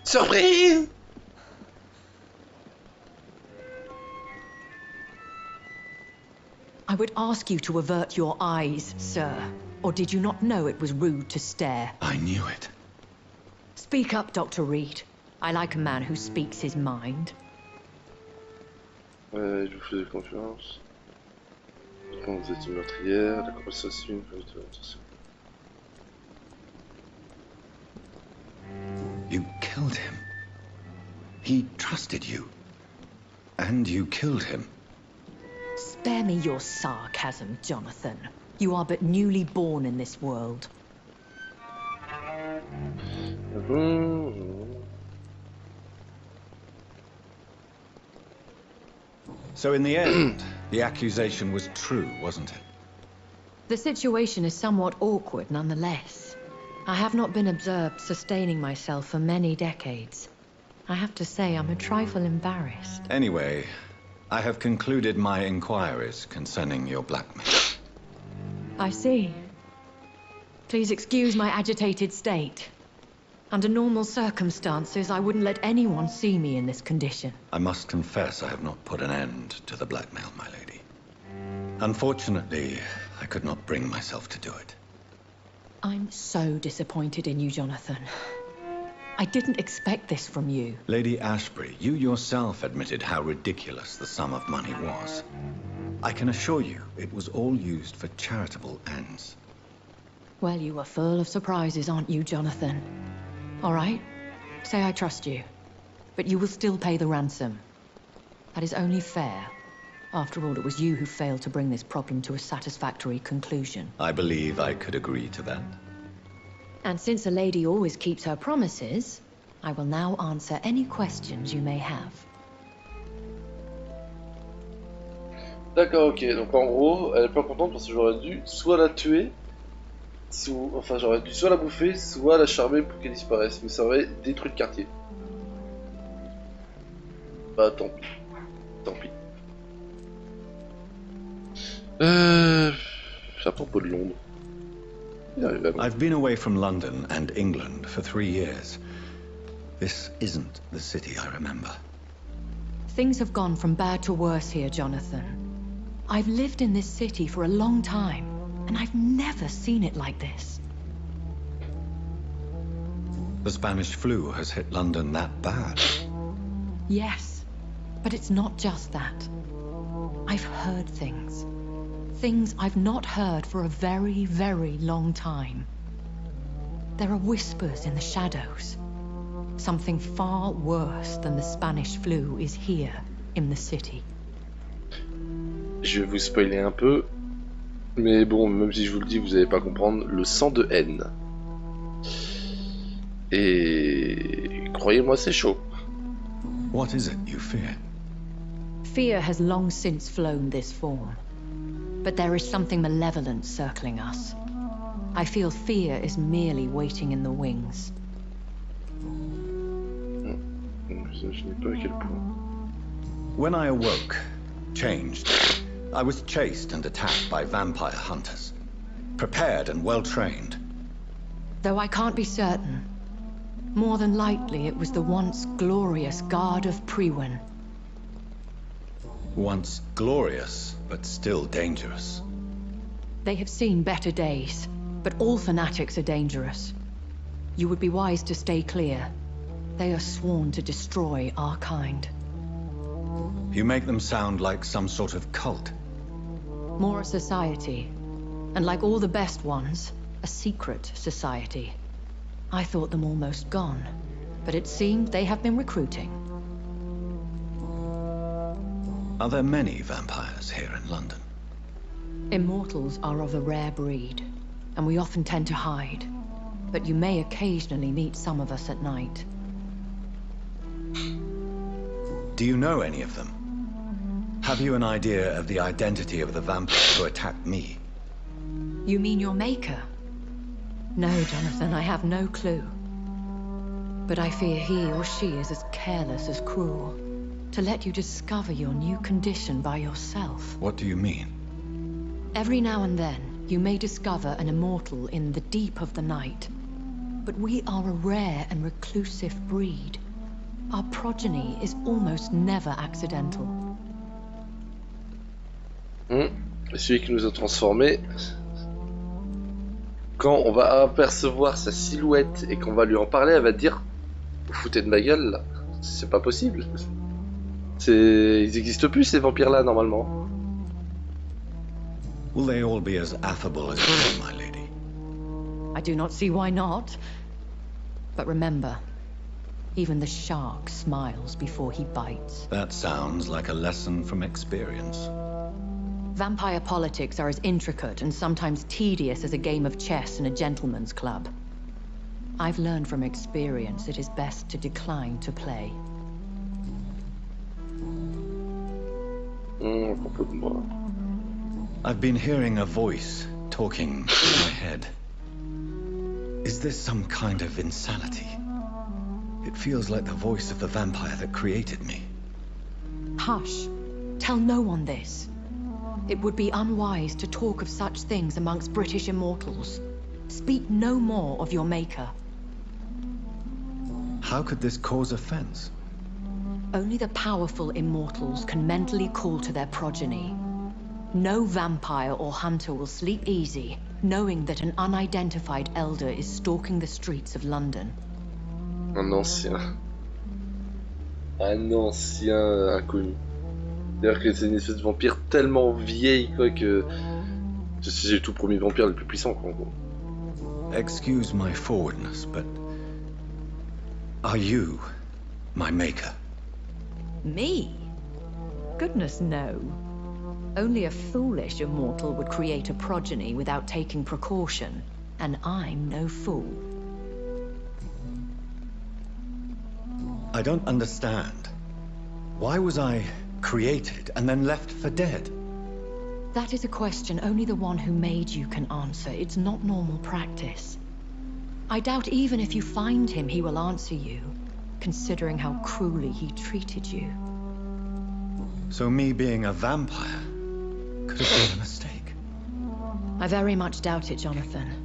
Surprise! I would ask you to avert your eyes, sir. Or did you not know it was rude to stare? I knew it. Speak up, Dr. Reed. I like a man who speaks his mind. Je vous faisais confiance. Quand vous êtes une meurtrière, la conversation, attention. You killed him. He trusted you. And you killed him. Spare me your sarcasm, Jonathan. You are but newly born in this world. So in the end, the accusation was true, wasn't it? The situation is somewhat awkward nonetheless. I have not been observed sustaining myself for many decades. I have to say I'm a trifle embarrassed. Anyway, I have concluded my inquiries concerning your blackmail. I see. Please excuse my agitated state. Under normal circumstances, I wouldn't let anyone see me in this condition. I must confess I have not put an end to the blackmail, my lady. Unfortunately, I could not bring myself to do it. I'm so disappointed in you, Jonathan. I didn't expect this from you. Lady Ashbury, you yourself admitted how ridiculous the sum of money was. I can assure you, it was all used for charitable ends. Well, you are full of surprises, aren't you, Jonathan? All right, say I trust you. But you will still pay the ransom. That is only fair. After all, it was you who failed to bring this problem to a satisfactory conclusion. I believe I could agree to that. And since a lady always keeps her promises, I will now answer any questions you may have. D'accord, ok. Donc en gros, elle est pas contente parce que j'aurais dû soit la tuer, enfin j'aurais dû soit la bouffer, soit la charmer pour qu'elle disparaisse. Mais ça aurait détruit le quartier. Bah tant pis. Tant pis. À propos de Londres. I've been away from London and England for 3 years. This isn't the city I remember. Things have gone from bad to worse here, Jonathan. I've lived in this city for a long time, and I've never seen it like this. The Spanish flu has hit London that bad. Yes, but it's not just that. I've heard things. Things I've not heard for a very, very long time. There are whispers in the shadows. Something far worse than the Spanish flu is here in the city. Je vais vous spoiler un peu. Mais bon, même si je vous le dis, vous n'allez pas comprendre. Le sang de haine. Et croyez-moi, c'est chaud. What is it you fear? Fear has long since flown this form. But there is something malevolent circling us. I feel fear is merely waiting in the wings. Je n'ai pas à quel point. When I awoke, changed, I was chased and attacked by vampire hunters. Prepared and well-trained. Though I can't be certain. More than likely, it was the once glorious Guard of Priwen. Once glorious, but still dangerous. They have seen better days, but all fanatics are dangerous. You would be wise to stay clear. They are sworn to destroy our kind. You make them sound like some sort of cult. More a society. And like all the best ones, a secret society. I thought them almost gone, but it seemed they have been recruiting. Are there many vampires here in London? Immortals are of a rare breed, and we often tend to hide. But you may occasionally meet some of us at night. Do you know any of them? Have you an idea of the identity of the vampire who attacked me? You mean your maker? No, Jonathan, I have no clue. But I fear he or she is as careless as cruel. To let you discover your new condition by yourself. What do you mean? Every now and then, you may discover an immortal in the deep of the night. But we are a rare and reclusive breed. Our progeny is almost never accidental. Celui qui nous a transformés. Quand on va apercevoir sa silhouette et qu'on va lui en parler, elle va dire « Vous foutez de ma gueule là, c'est pas possible. » Ils n'existent plus ces vampires là normalement. Will they all be as affable as you, my lady? I do not see why not. But remember, even the shark smiles before he bites. That sounds like a lesson from experience. Vampire politics are as intricate and sometimes tedious as a game of chess in a gentleman's club. I've learned from experience it is best to decline to play. I've been hearing a voice talking in my head. Is this some kind of insanity? It feels like the voice of the vampire that created me. Hush. Tell no one this. It would be unwise to talk of such things amongst British immortals. Speak no more of your maker. How could this cause offense? Only the powerful immortals can mentally call to their progeny. No vampire or hunter will sleep easy, knowing that an unidentified elder is stalking the streets of London. Un ancien inconnu. D'ailleurs que c'est une espèce de vampire tellement vieille quoi que c'est le tout premier vampire le plus puissant quoi en gros. Excuse my forwardness, but are you my maker? Me? Goodness no. Only a foolish immortal would create a progeny without taking precaution, and I'm no fool. I don't understand. Why was I created and then left for dead? That is a question only the one who made you can answer. It's not normal practice. I doubt even if you find him, he will answer you, considering how cruelly he treated you. So me being a vampire could have been a mistake. I very much doubt it, Jonathan.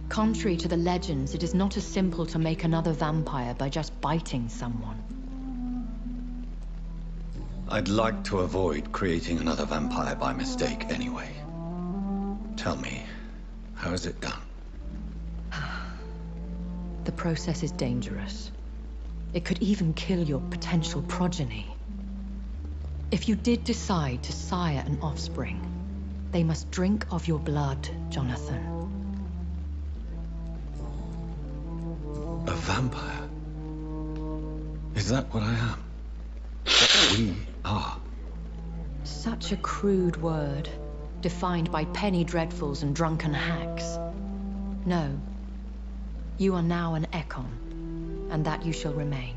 Contrary to the legends, it is not as simple to make another vampire by just biting someone. I'd like to avoid creating another vampire by mistake anyway. Tell me, how is it done? The process is dangerous. It could even kill your potential progeny. If you did decide to sire an offspring, they must drink of your blood, Jonathan. A vampire? Is that what I am? We are. Such a crude word, defined by penny dreadfuls and drunken hacks. No. You are now an Ekon, and that you shall remain.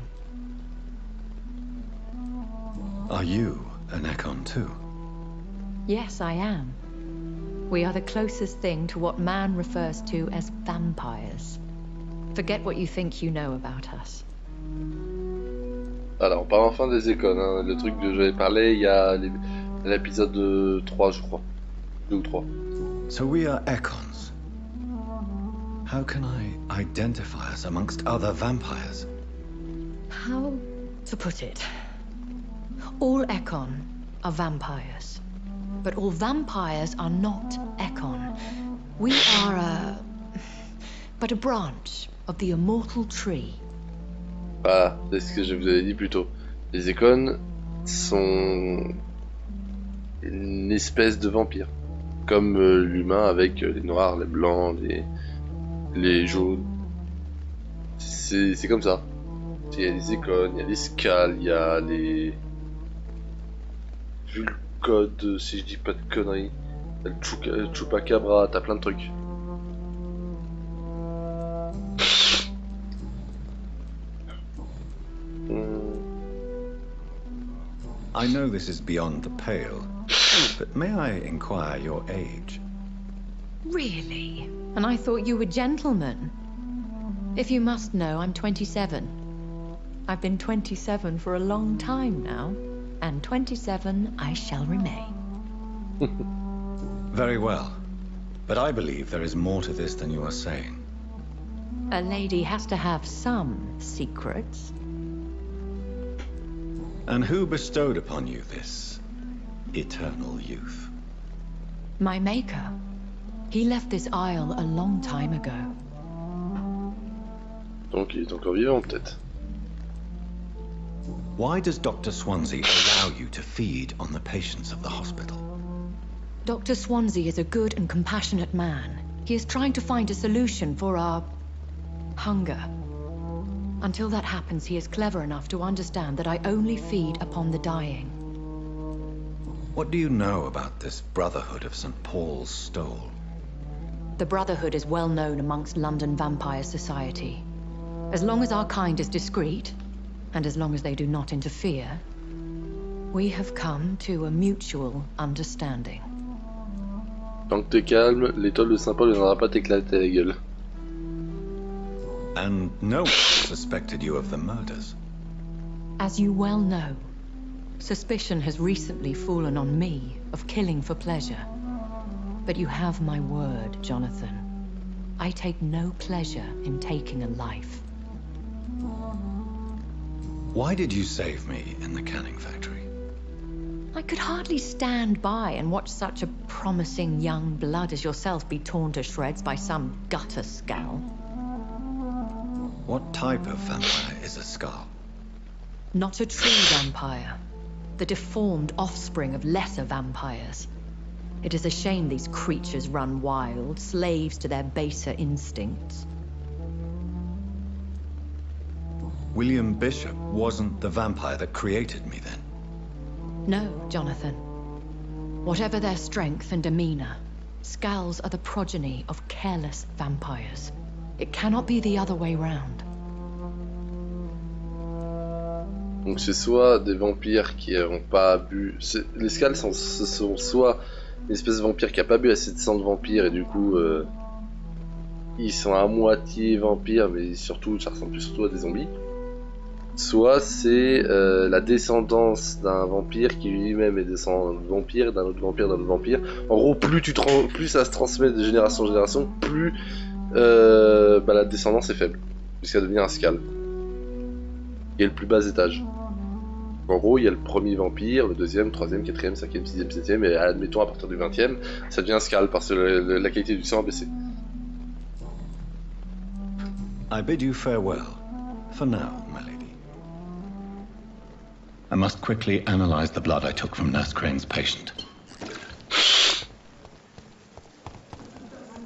Are you an Ekon too? Yes, I am. We are the closest thing to what man refers to as vampires. Forget what you think you know about us. Alors, on parle enfin des écoles, hein. Le truc que j'avais parlé, il y a l'épisode 3, je crois. 2 ou 3. So we are Ekons. How can I identify us amongst other vampires? How to put it? All Ekon are vampires. But all vampires are not Ekon. We are but a branch of the immortal tree. Voilà, c'est ce que je vous avais dit plus tôt. Les icônes sont une espèce de vampire. Comme l'humain avec les noirs, les blancs, les jaunes. C'est comme ça. Il y a les icônes, il y a les scales, il y a les... Vu le code, si je dis pas de conneries. Il y a le chupacabra, t'as plein de trucs. I know this is beyond the pale, but may I inquire your age? Really? And I thought you were gentlemen. If you must know, I'm 27. I've been 27 for a long time now, and 27 I shall remain. Very well, but I believe there is more to this than you are saying. A lady has to have some secrets. And who bestowed upon you this eternal youth? My maker. He left this isle a long time ago. Donc il est encore vivant peut-être. Why does Dr. Swansea allow you to feed on the patients of the hospital? Dr. Swansea is a good and compassionate man. He is trying to find a solution for our hunger. Until that happens, he is clever enough to understand that I only feed upon the dying. What do you know about this Brotherhood of St. Paul's Stole? The Brotherhood is well known amongst London vampire society. As long as our kind is discreet, and as long as they do not interfere, we have come to a mutual understanding. Tant que t'es calme, l'étoile de Saint-Paul ne viendra pas t'éclater la gueule. And no one suspected you of the murders. As you well know, suspicion has recently fallen on me of killing for pleasure. But you have my word, Jonathan. I take no pleasure in taking a life. Why did you save me in the canning factory? I could hardly stand by and watch such a promising young blood as yourself be torn to shreds by some gutter scowl. What type of vampire is a skull? Not a true vampire. The deformed offspring of lesser vampires. It is a shame these creatures run wild, slaves to their baser instincts. William Bishop wasn't the vampire that created me then? No, Jonathan. Whatever their strength and demeanor, Scowls are the progeny of careless vampires. It cannot be the other way round. Donc c'est soit des vampires qui n'ont pas bu... Les Scales sont soit une espèce de vampire qui a pas bu assez de sang de vampire et du coup ils sont à moitié vampires mais surtout ça ressemble plus surtout à des zombies. Soit c'est la descendance d'un vampire qui lui-même est descendant d'un vampire, d'un autre vampire, d'un autre vampire. En gros, plus ça se transmet de génération en génération, plus la descendance est faible, jusqu'à devenir un Scale. Et le plus bas étage. En gros, il y a le premier vampire, le deuxième, troisième, quatrième, cinquième, sixième, septième, et admettons à partir du 20e, ça devient un Scale parce que la qualité du sang a baissé. I bid you farewell, for now, my lady. I must quickly analyze the blood I took from Nurse Crane's patient.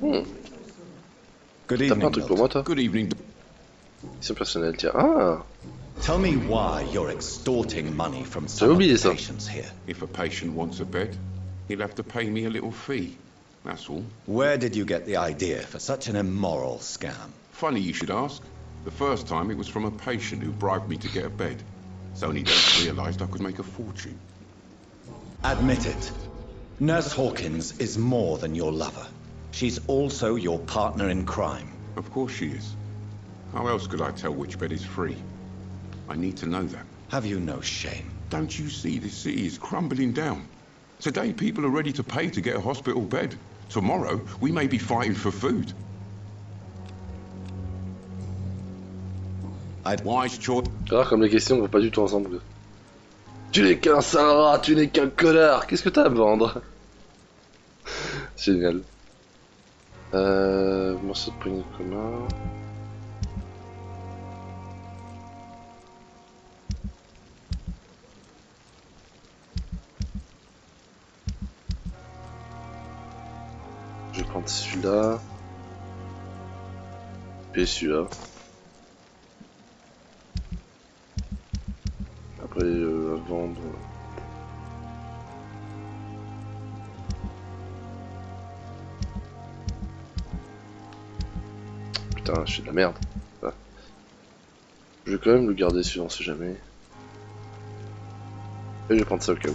Good T'as pas un evening, truc pour moi, toi? Good evening. Mission personnelle, tiens. Ah! Tell me why you're extorting money from J'avais some of oublié the ça. patients here. If a patient wants a bed, he'll have to pay me a little fee. That's all. Where did you get the idea for such an immoral scam? Funny you should ask. The first time it was from a patient who bribed me to get a bed. It's only then I realised I could make a fortune. Admit it. Nurse Hawkins is more than your lover. She's also your partner in crime. Of course she is. How else could I tell which bed is free? I need to know that. Have you no shame? Don't you see this city is crumbling down? Today people are ready to pay to get a hospital bed. Tomorrow we may be fighting for food. Wise choice. C'est rare comme les questions vont pas du tout ensemble. Tu n'es qu'un sale rat, tu n'es qu'un connard. Qu'est-ce que t'as à me vendre? Génial. Morceau de poignée commun. celui-là. Et celui-là. Après, à vendre. Putain, je fais de la merde. Ah. Je vais quand même le garder celui-là, on sait jamais. Et je vais prendre ça au cas où.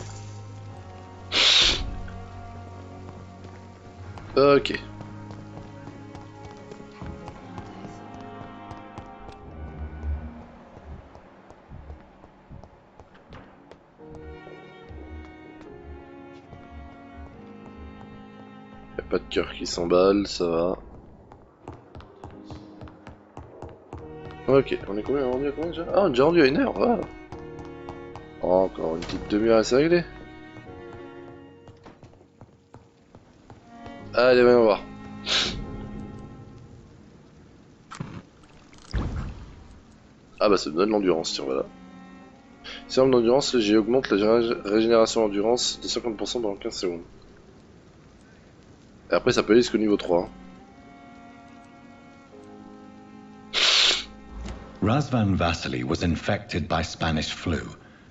Ok. Y'a pas de cœur qui s'emballe, ça va. Ok, on est combien? On est combien déjà? Ah, on est déjà rendu à 1 heure, voilà. Oh, encore une petite demi-heure à se régler. Allez, voyons voir. Ah bah ça me donne l'endurance, tiens, voilà. Sérum d'endurance, le G augmente la régénération d'endurance de 50% pendant 15 secondes. Et après ça peut aller jusqu'au niveau 3. Hein. Razvan Vasily was infected by Spanish flu,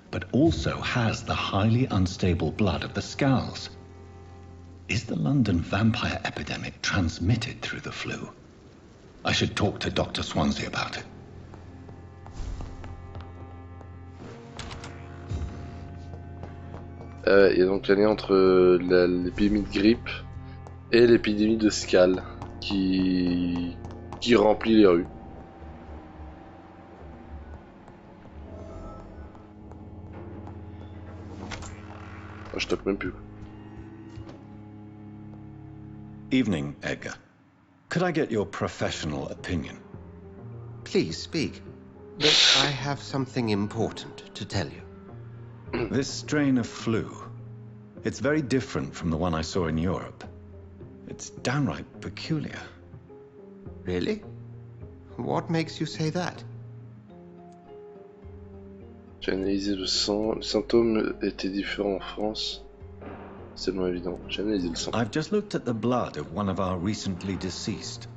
but also has the highly unstable blood of the Skulls. Is the London vampire epidemic transmitted through the flu? I should talk to Dr. Swansea about it. Il y a donc un lien entre l'épidémie de grippe et l'épidémie de Scal qui remplit les rues. Oh, je tape même plus. Evening, Edgar. Could I get your professional opinion? Please speak. But I have something important to tell you. This strain of flu, it's very different from the one I saw in Europe. It's downright peculiar. Really? What makes you say that? J'ai analysé le sang, les symptômes étaient différents en France. C'est moins évident. J'ai analysé le sang. I've just looked at the blood of one of our recently deceased.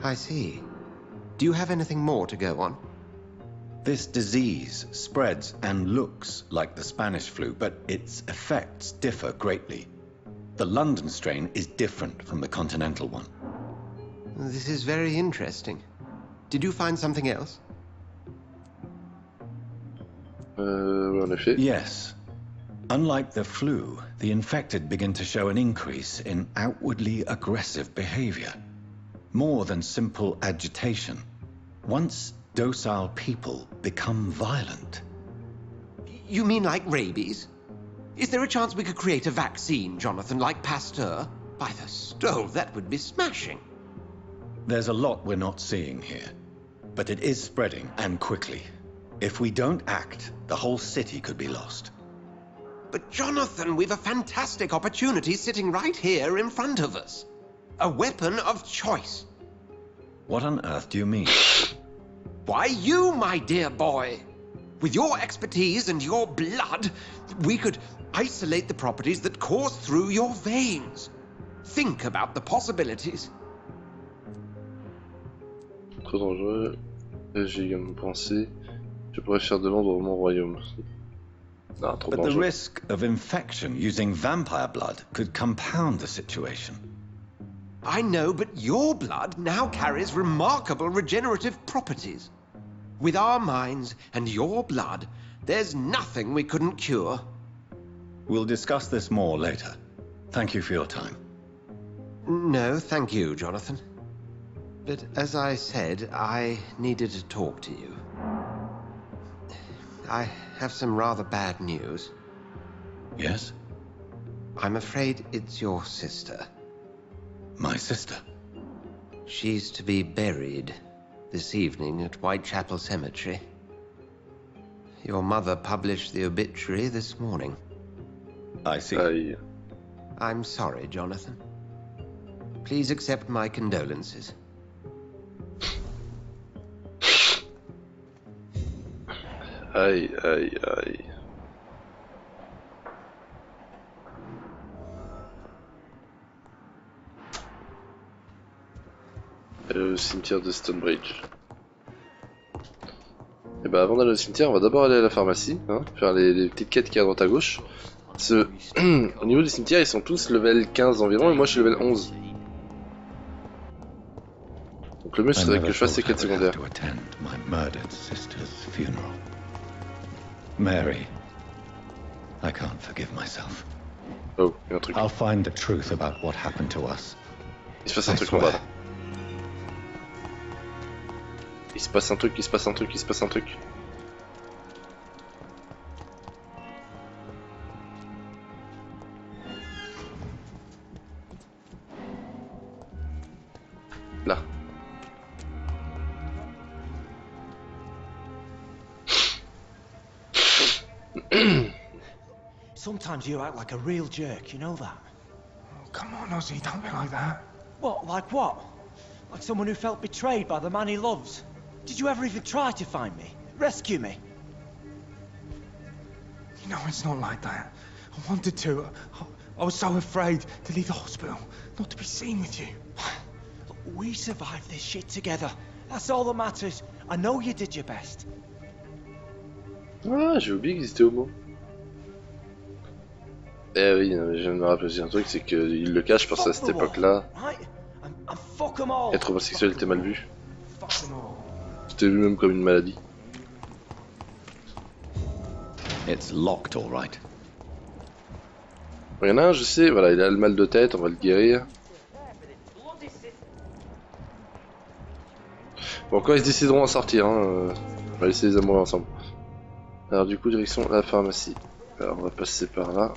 I see. Do you have anything more to go on? This disease spreads and looks like the Spanish flu, but its effects differ greatly. The London strain is different from the continental one. This is very interesting. Did you find something else? En effet. Yes. Unlike the flu, the infected begin to show an increase in outwardly aggressive behavior. More than simple agitation. Once docile people become violent. You mean like rabies? Is there a chance we could create a vaccine, Jonathan, like Pasteur? By the stove, that would be smashing. There's a lot we're not seeing here. But it is spreading, and quickly. If we don't act, the whole city could be lost. But Jonathan, we've a fantastic opportunity sitting right here in front of us. A weapon of choice. What on earth do you mean? Why, you, my dear boy. With your expertise and your blood, we could isolate the properties that course through your veins. Think about the possibilities. Trop dangereux. J'ai également pensé. Je pourrais faire de Londres mon royaume. Non, trop But dangereux. the risk of infection using vampire blood could compound the situation. I know, but your blood now carries remarkable regenerative properties. With our minds and your blood, there's nothing we couldn't cure. We'll discuss this more later. Thank you for your time. No, thank you, Jonathan. But as I said, I needed to talk to you. I have some rather bad news. Yes? I'm afraid it's your sister. My sister? She's to be buried this evening at Whitechapel Cemetery. Your mother published the obituary this morning. I see. Aïe. I'm sorry, Jonathan. Please accept my condolences. Aïe, aïe, aïe. Cimetière de Stonebridge. Et bah avant d'aller au cimetière, on va d'abord aller à la pharmacie, hein, faire les petites quêtes qu'il y a à droite à gauche. Au niveau des cimetières, ils sont tous level 15 environ, et moi je suis level 11. Donc le mieux serait que je fasse ces quêtes secondaires. Mary, I can't forgive myself. Oh, il y a un truc. I'll find the truth about what happened to us. Il se passe un truc en bas là. Il se passe un truc, il se passe un truc, il se passe un truc. Là. Sometimes you act like a real jerk, you know that? Oh, come on, Ozzy, don't be like that. What, like what? Like someone who felt betrayed by the man he loves? Did you ever even try to find me? Rescue me? You know, it's not like that. I wanted to. I was so afraid to leave the hospital, not to be seen with you. We survived this shit together. That's all that matters. I know you did your best. Ah, j'ai oublié qu'ils étaient homo. Eh oui, je viens de me rappeler aussi un truc, c'est qu'il le cache parce qu'à cette époque-là, être homosexuel était mal vu. C'était vu même comme une maladie. It's locked, all right. Il y en a un, je sais, voilà, il a le mal de tête, on va le guérir. Bon, quand ils se décideront à sortir, hein, on va laisser les amoureux ensemble. Alors du coup, direction la pharmacie. Alors on va passer par là.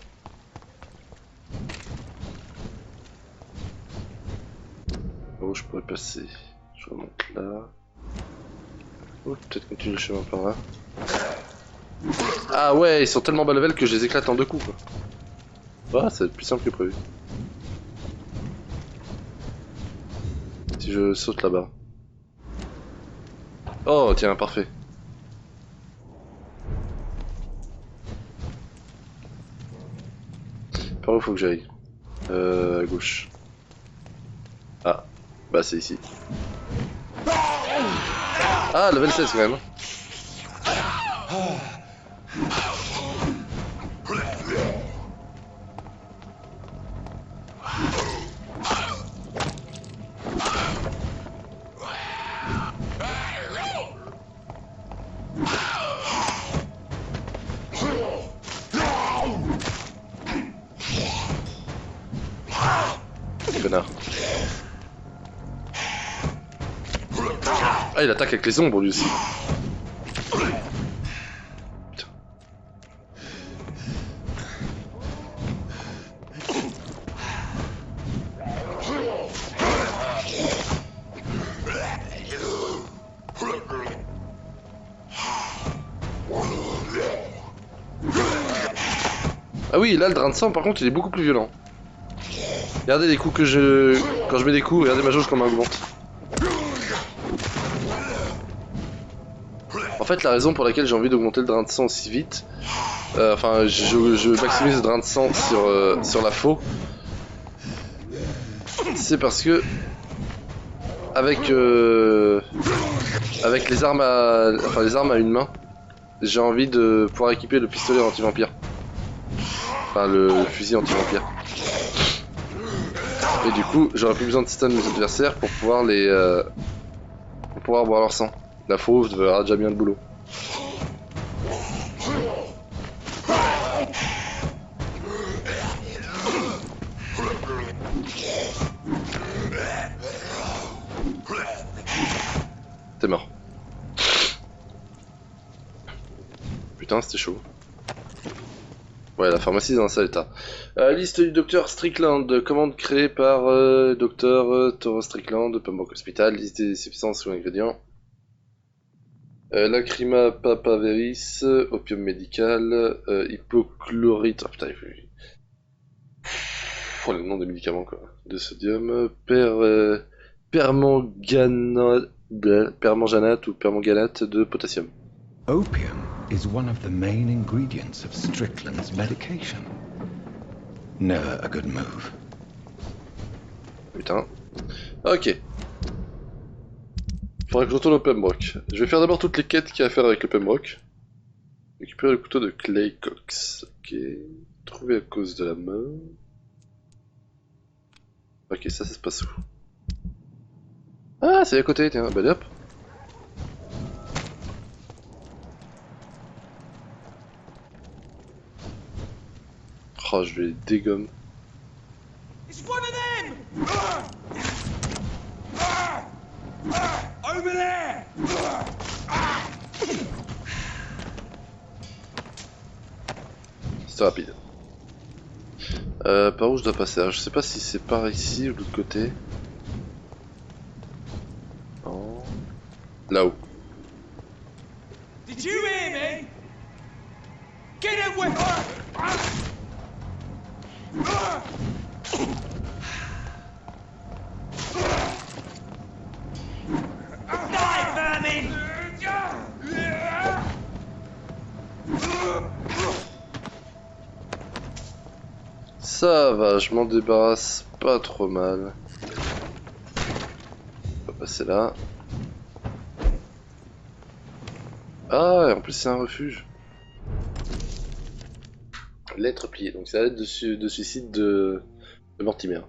Oh, je pourrais passer. Je remonte là. Oh, peut-être continuer le chemin par là. Ah ouais, ils sont tellement bas level que je les éclate en deux coups, quoi. Ah, ça va être plus simple que prévu. Si je saute là-bas. Oh, tiens, parfait. Par où faut que j'aille? À gauche. Ah, bah c'est ici. Ah, level 16 quand même. Connard. Ah, il attaque avec les ombres lui aussi. Putain. Ah oui, là le drain de sang par contre il est beaucoup plus violent. Regardez les coups que je... Quand je mets des coups, regardez ma jauge comme elle augmente. En fait, la raison pour laquelle j'ai envie d'augmenter le drain de sang aussi vite, enfin, je maximise le drain de sang sur la faux, c'est parce que avec les armes à une main, j'ai envie de pouvoir équiper le pistolet anti-vampire, enfin le fusil anti-vampire. Et du coup, j'aurais plus besoin de stun mes adversaires pour pouvoir boire leur sang. La fauve fera déjà bien le boulot. T'es mort. Putain, c'était chaud. Ouais, la pharmacie est dans un sale état. Liste du docteur Strickland, commande créée par docteur Toro Strickland, Pembroke Hospital, liste des substances ou ingrédients. Lacrima papaveris, opium médical, hypochlorite, oh putain, oh, le nom des médicaments quoi. De sodium, permanganate ou permanganate de potassium. Opium is one of the main ingredients of Strickland's medication. Never a good move. Putain. Ok. Faudra que je retourne au Pembroke. Je vais faire d'abord toutes les quêtes qu'il y a à faire avec le Pembroke. Récupérer le couteau de Clay Cox. Ok. Trouver à cause de la main. Ok, ça se passe où? Ah, c'est à côté, tiens, bah hop. Oh, je les dégomme. It's one of them! Over there! C'est rapide. Par où je dois passer? Alors, je sais pas si c'est par ici ou de l'autre côté. Non. Là-haut. Did you hear me? Get away! Die, vermin! Ça va, je m'en débarrasse pas trop mal. On va passer là. Ah, et en plus c'est un refuge. Lettre pliée, donc c'est la lettre de suicide de Mortimer.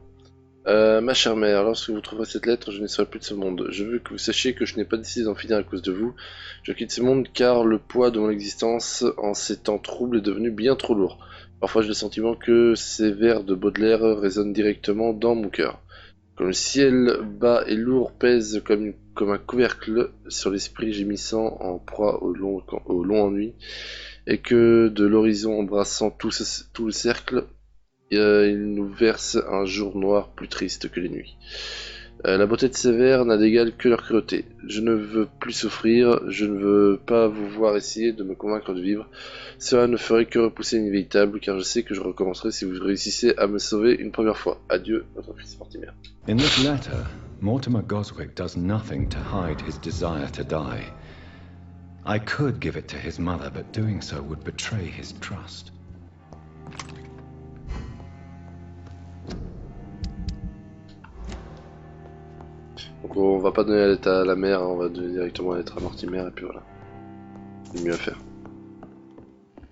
Ma chère mère, lorsque vous trouverez cette lettre, je ne serai plus de ce monde. Je veux que vous sachiez que je n'ai pas décidé d'en finir à cause de vous. Je quitte ce monde car le poids de mon existence en ces temps troubles est devenu bien trop lourd. Parfois j'ai le sentiment que ces vers de Baudelaire résonnent directement dans mon cœur. Quand le ciel bas et lourd pèse comme un couvercle sur l'esprit gémissant en proie au long ennui, et que de l'horizon embrassant tout le cercle, il nous verse un jour noir plus triste que les nuits. La beauté de ces vers n'a d'égal que leur cruauté. Je ne veux plus souffrir, je ne veux pas vous voir essayer de me convaincre de vivre. Cela ne ferait que repousser l'inévitable, car je sais que je recommencerai si vous réussissez à me sauver une première fois. Adieu, votre fils Mortimer. In this letter, Mortimer Goswick does nothing to hide his desire to die. I could give it to his mother, but doing so would betray his trust. Donc on va pas donner la lettre à la mère, on va donner directement la lettre à Mortimer et puis voilà. C'est mieux à faire.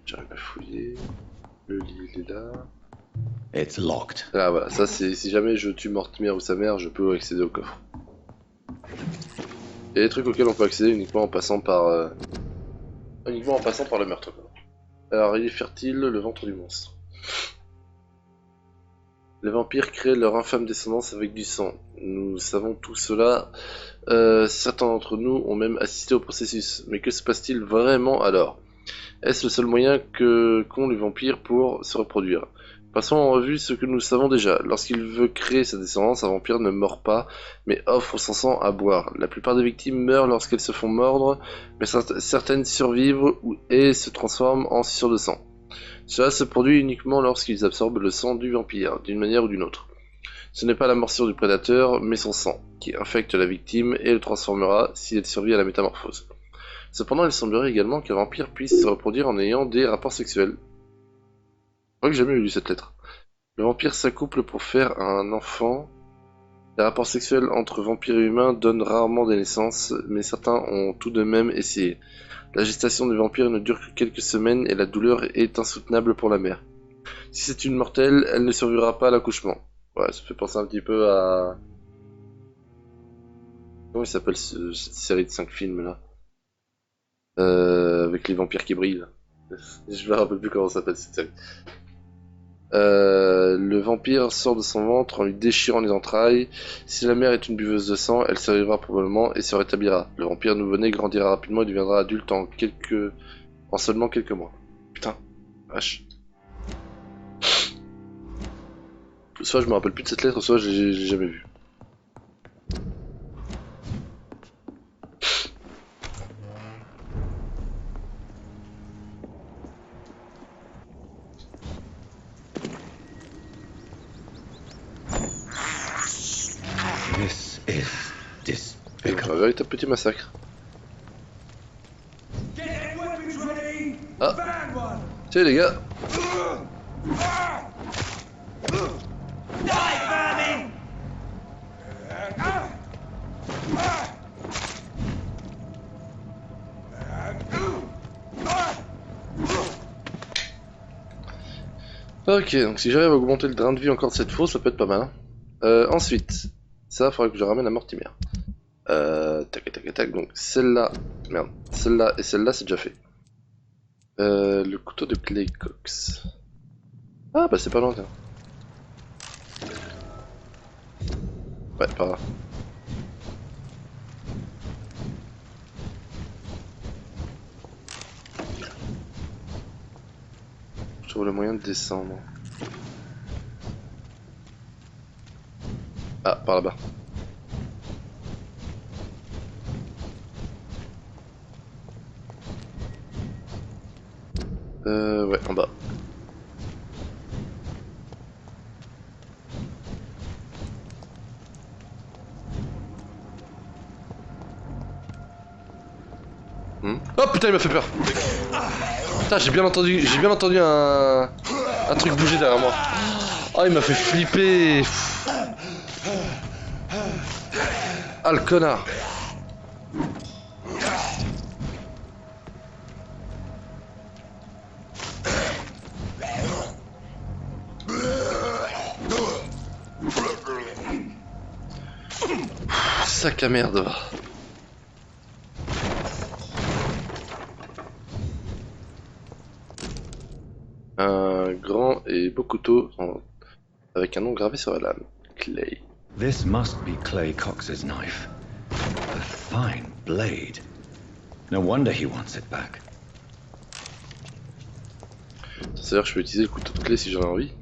J'arrive à fouiller. Le lit il est là. It's locked. Ah voilà, ça c'est si jamais je tue Mortimer ou sa mère, je peux accéder au coffre. Il y a des trucs auxquels on peut accéder uniquement en passant par le meurtre. Alors il est fertile, le ventre du monstre. Les vampires créent leur infâme descendance avec du sang. Nous savons tout cela. Certains d'entre nous ont même assisté au processus. Mais que se passe-t-il vraiment alors? Est-ce le seul moyen qu'ont les vampires pour se reproduire? Passons en revue ce que nous savons déjà. Lorsqu'il veut créer sa descendance, un vampire ne mord pas, mais offre son sang à boire. La plupart des victimes meurent lorsqu'elles se font mordre, mais certaines survivent et se transforment en suceurs de sang. Cela se produit uniquement lorsqu'ils absorbent le sang du vampire, d'une manière ou d'une autre. Ce n'est pas la morsure du prédateur, mais son sang, qui infecte la victime et le transformera si elle survit à la métamorphose. Cependant, il semblerait également qu'un vampire puisse se reproduire en ayant des rapports sexuels. Je crois que j'ai jamais lu cette lettre. Le vampire s'accouple pour faire un enfant. Les rapports sexuels entre vampires et humains donnent rarement des naissances, mais certains ont tout de même essayé. La gestation du vampire ne dure que quelques semaines et la douleur est insoutenable pour la mère. Si c'est une mortelle, elle ne survivra pas à l'accouchement. Ouais, ça fait penser un petit peu à... Comment il s'appelle cette série de 5 films là avec les vampires qui brillent. Je me rappelle plus comment ça s'appelle cette série. Le vampire sort de son ventre en lui déchirant les entrailles. Si la mère est une buveuse de sang, elle survivra probablement et se rétablira. Le vampire nouveau-né grandira rapidement et deviendra adulte en seulement quelques mois. Putain, vache. Soit je me rappelle plus de cette lettre, soit je l'ai jamais vue. This is despicable. Un véritable petit massacre. Ah, tiens les gars. Ok, donc si j'arrive à augmenter le drain de vie encore de cette fosse, ça peut être pas mal. Ensuite, ça, faudra que je ramène la mortimère. Tac, tac, tac, donc celle-là, merde, celle-là et celle-là, c'est déjà fait. Le couteau de Clay Cox. Ah, bah c'est pas loin, tiens. Ouais, par là. Je trouve le moyen de descendre. Ah, par là-bas. Ouais, en bas. Oh putain, il m'a fait peur. Putain, j'ai bien entendu un truc bouger derrière moi. Oh, il m'a fait flipper. Ah, le connard. Sac à merde. Un grand et beau couteau avec un nom gravé sur la lame. Clay. This must be Clay Cox's knife. A fine blade. No wonder he wants it back. C'est-à-dire que je peux utiliser le couteau de Clay si j'en ai envie.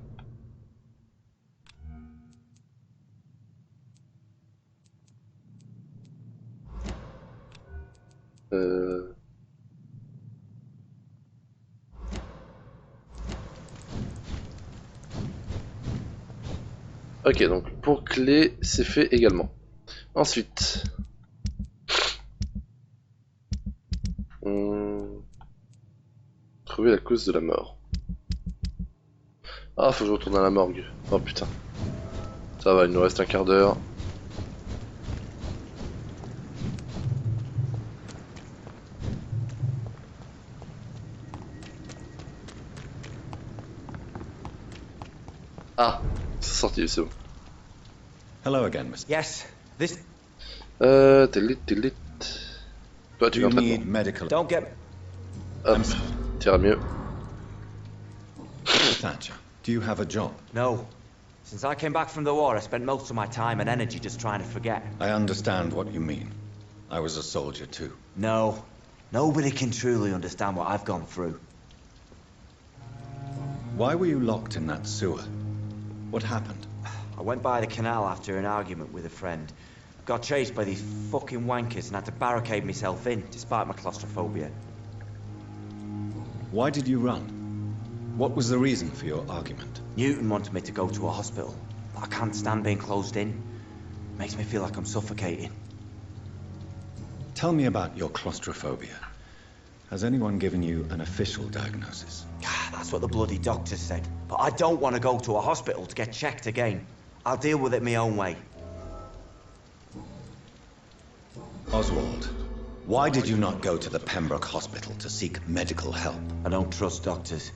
Ok, donc pour Clay, c'est fait également. Ensuite, trouver la cause de la mort. Ah, faut que je retourne à la morgue. Oh putain. Ça va, il nous reste un quart d'heure. Ah, c'est sorti, c'est bon. Hello again, Mr. Yes, this... Delete. Toi, tu Do veux un you need traitement. medical? Don't get... Hop, t'iras mieux. Mr. Thatcher, do you have a job? No. Since I came back from the war, I spent most of my time and energy just trying to forget. I understand what you mean. I was a soldier too. No. Nobody can truly understand what I've gone through. Why were you locked in that sewer? What happened? I went by the canal after an argument with a friend. Got chased by these fucking wankers and had to barricade myself in, despite my claustrophobia. Why did you run? What was the reason for your argument? Newton wanted me to go to a hospital, but I can't stand being closed in. Makes me feel like I'm suffocating. Tell me about your claustrophobia. Has anyone given you an official diagnosis? That's what the bloody doctor said. But I don't want to go to a hospital to get checked again. I'll deal with it my own way. Oswald, why did you not go to the Pembroke hospital to seek medical help? I don't trust doctors.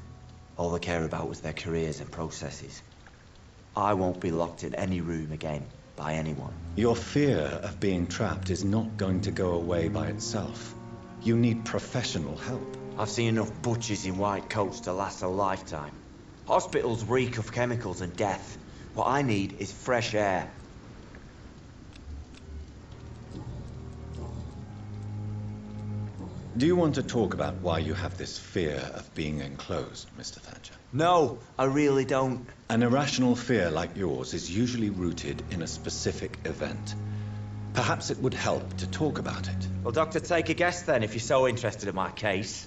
All they care about was their careers and processes. I won't be locked in any room again by anyone. Your fear of being trapped is not going to go away by itself. You need professional help. I've seen enough butchers in white coats to last a lifetime. Hospitals reek of chemicals and death. What I need is fresh air. Do you want to talk about why you have this fear of being enclosed, Mr. Thatcher? No, I really don't. An irrational fear like yours is usually rooted in a specific event. Perhaps it would help to talk about it. Well, Doctor, take a guess then, if you're so interested in my case.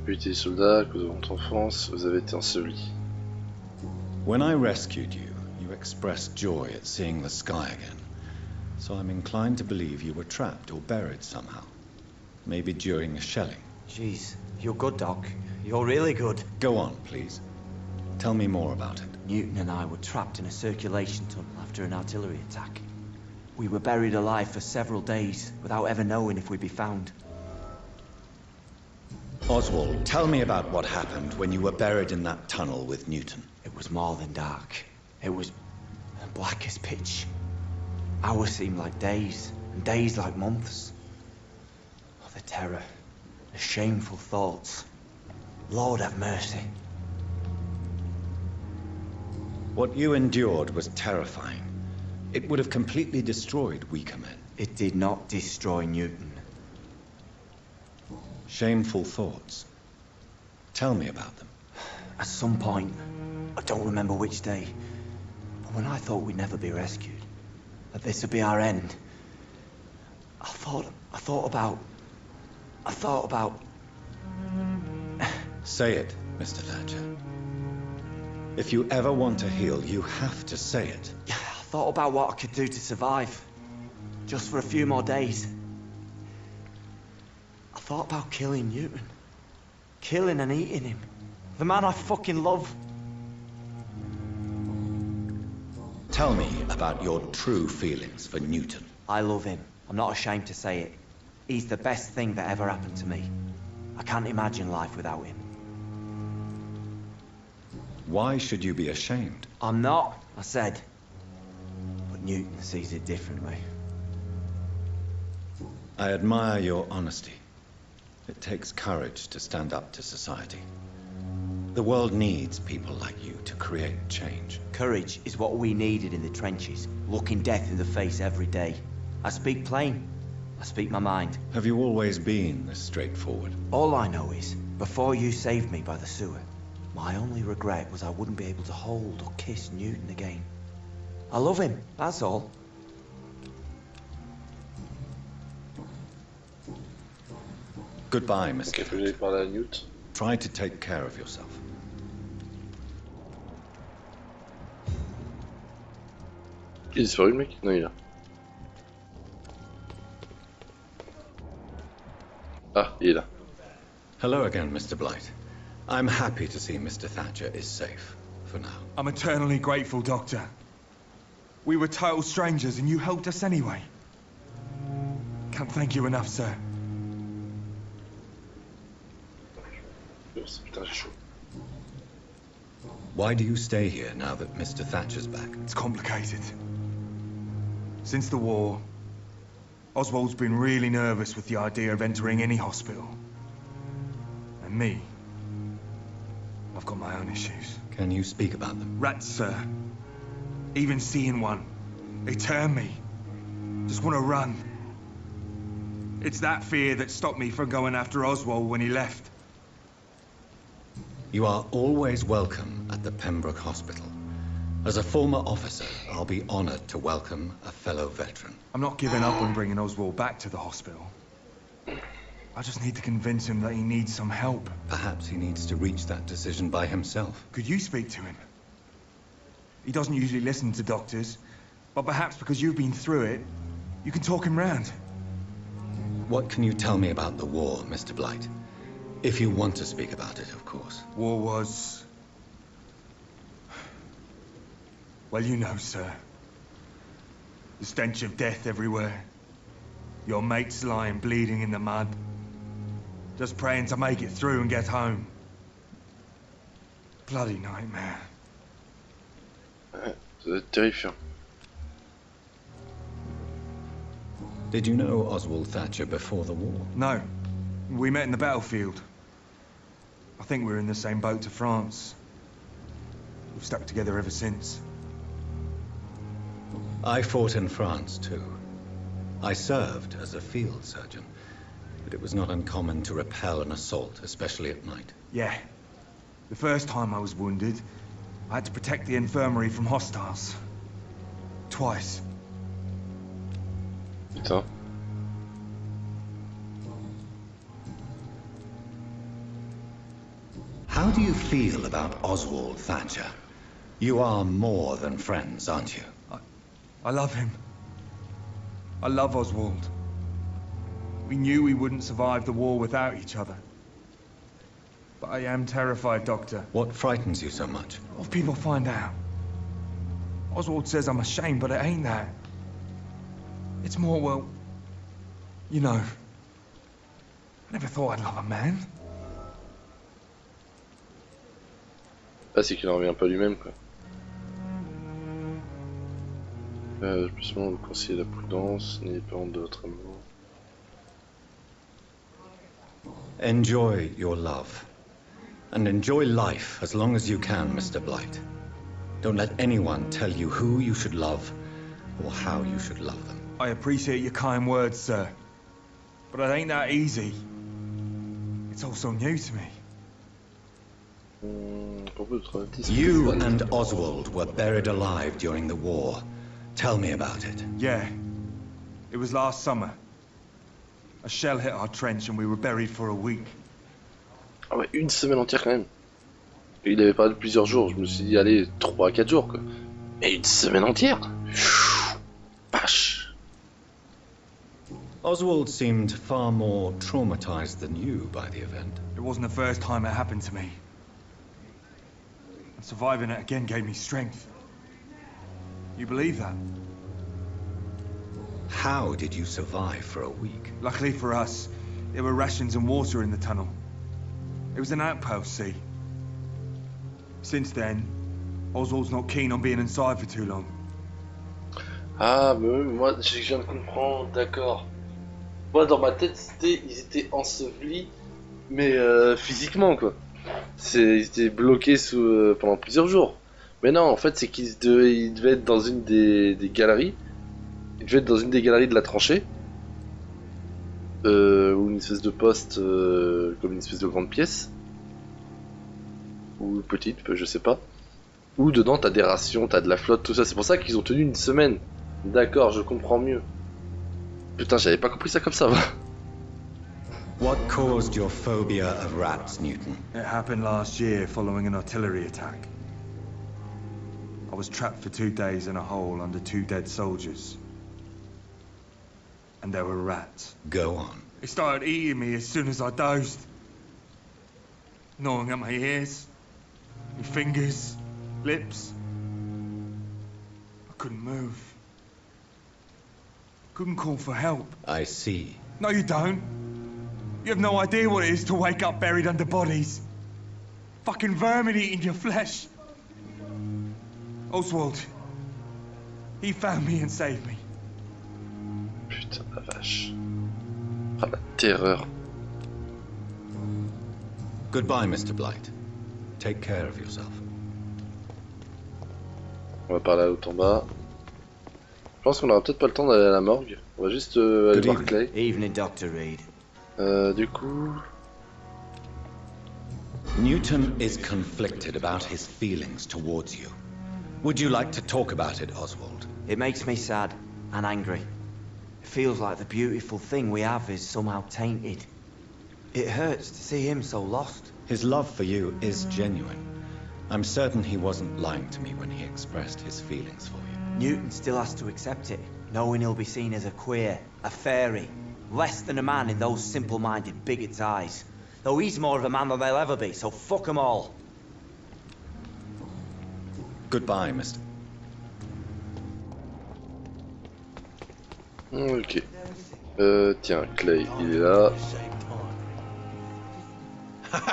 Puis les soldats, à cause de votre enfance, vous avez été ensevelis. When I rescued you, you expressed joy at seeing the sky again. So I'm inclined to believe you were trapped or buried somehow. Maybe during a shelling. Jeez, you're good, Doc. You're really good. Go on, please. Tell me more about it. Newton and I were trapped in a circulation tunnel after an artillery attack. We were buried alive for several days without ever knowing if we'd be found. Oswald, tell me about what happened when you were buried in that tunnel with Newton. It was more than dark. It was black as pitch. Hours seemed like days, and days like months. Oh, the terror, the shameful thoughts. Lord have mercy. What you endured was terrifying. It would have completely destroyed weaker men. It did not destroy Newton. Shameful thoughts. Tell me about them. At some point, I don't remember which day, but when I thought we'd never be rescued, that this would be our end, I thought about... Say it, Mr. Thatcher. If you ever want to heal, you have to say it. I thought about what I could do to survive, just for a few more days. I thought about killing Newton. Killing and eating him. The man I fucking love. Tell me about your true feelings for Newton. I love him. I'm not ashamed to say it. He's the best thing that ever happened to me. I can't imagine life without him. Why should you be ashamed? I'm not, I said. But Newton sees it differently. I admire your honesty. It takes courage to stand up to society. The world needs people like you to create change. Courage is what we needed in the trenches, looking death in the face every day. I speak plain. I speak my mind. Have you always been this straightforward? All I know is, before you saved me by the sewer, my only regret was I wouldn't be able to hold or kiss Newton again. I love him, that's all. Goodbye, Mr. Ok, faut que j'aille parler à Newt. Try to take care of yourself. Il est disparu le mec? Non, il est là. Ah, il est là. Hello again, Mr. Blight. I'm happy to see Mr. Thatcher is safe, for now. I'm eternally grateful, Doctor. We were total strangers and you helped us anyway. Can't thank you enough, sir. Putain, j'ai chaud. Why do you stay here now that Mr. Thatcher's back? It's complicated. Since the war, Oswald's been really nervous with the idea of entering any hospital. And me, I've got my own issues. Can you speak about them? Rats, sir. Even seeing one, they turn me. Just want to run. It's that fear that stopped me from going after Oswald when he left. You are always welcome at the Pembroke Hospital. As a former officer, I'll be honored to welcome a fellow veteran. I'm not giving up on bringing Oswald back to the hospital. I just need to convince him that he needs some help. Perhaps he needs to reach that decision by himself. Could you speak to him? He doesn't usually listen to doctors, but perhaps because you've been through it, you can talk him round. What can you tell me about the war, Mr. Blight? If you want to speak about it, of course. War was... well, you know, sir. The stench of death everywhere. Your mates lying bleeding in the mud. Just praying to make it through and get home. Bloody nightmare. Ouais, ça doit être terrifiant. Did you know Oswald Thatcher before the war? No. We met in the battlefield. I think we're in the same boat to France. We've stuck together ever since. I fought in France, too. I served as a field surgeon, but it was not uncommon to repel an assault, especially at night. Yeah. The first time I was wounded, I had to protect the infirmary from hostiles. Twice. Putain. How do you feel about Oswald Thatcher? You are more than friends, aren't you? I love him. I love Oswald. We knew we wouldn't survive the war without each other. But I am terrified, Doctor. What frightens you so much? What if people find out? Oswald says I'm ashamed, but it ain't that. It's more, well, you know, I never thought I'd love a man. Ah, c'est qu'il en revient pas lui-même, quoi. Plus vous conseiller la prudence, n'ayez pas honte de votre amour. Enjoy your love. And enjoy life as long as you can, Mr. Blight. Don't let anyone tell you who you should love or how you should love them. I appreciate your kind words, sir. But it ain't that easy. It's all so new to me. You and Oswald were buried alive during the war. Tell me about it. Yeah. It was last summer. A shell hit our trench and we were buried for a week. Ah ouais, une semaine entière quand même. Et il avait parlé de plusieurs jours, je me suis dit allez, 3 à 4 jours quoi. Mais une semaine entière. Vache. Oswald seemed far more traumatized than you by the event. It wasn't the first time it happened to me. And surviving it again gave me strength. You believe that? How did you survive for a week? Luckily for us, there were rations and water in the tunnel. It was an outpost, see? Since then, Oswald's not keen on being inside for too long. Ah, mais moi je viens de comprendre, d'accord. Moi dans ma tête ils étaient ensevelis, mais physiquement quoi. Ils étaient bloqués pendant plusieurs jours. Mais non, en fait c'est qu'ils devaient être dans une des galeries. Ils devaient être dans une des galeries de la tranchée. Ou une espèce de poste, comme une espèce de grande pièce. Ou petite, je sais pas. Où dedans t'as des rations, t'as de la flotte, tout ça. C'est pour ça qu'ils ont tenu une semaine. D'accord, je comprends mieux. Putain, j'avais pas compris ça comme ça, va. What caused your phobia of rats, Newton? It happened last year following an artillery attack. I was trapped for 2 days in a hole under 2 dead soldiers. And there were rats. Go on. They started eating me as soon as I dozed. Gnawing at my ears, my fingers, lips. I couldn't move. Couldn't call for help. I see. No, you don't. You have no idea what it is to wake up buried under bodies. Fucking vermin eating your flesh. Oswald. He found me and saved me. Putain la vache. Ah la terreur. Goodbye, Mr. Blight. Take care of yourself. On va par là haut en bas. Je pense qu'on aura peut-être pas le temps d'aller à la morgue. On va juste aller voir Clay. Evening, Dr. Reed. Du coup... Newton is conflicted about his feelings towards you. Would you like to talk about it, Oswald? It makes me sad and angry. It feels like the beautiful thing we have is somehow tainted. It hurts to see him so lost. His love for you is genuine. I'm certain he wasn't lying to me when he expressed his feelings for you. Newton still has to accept it, knowing he'll be seen as a queer, a fairy, less than a man in those simple-minded bigots' eyes. Though he's more of a man than they'll ever be, so fuck them all. Goodbye, Mr. Ok. Tiens, Clay, il est là.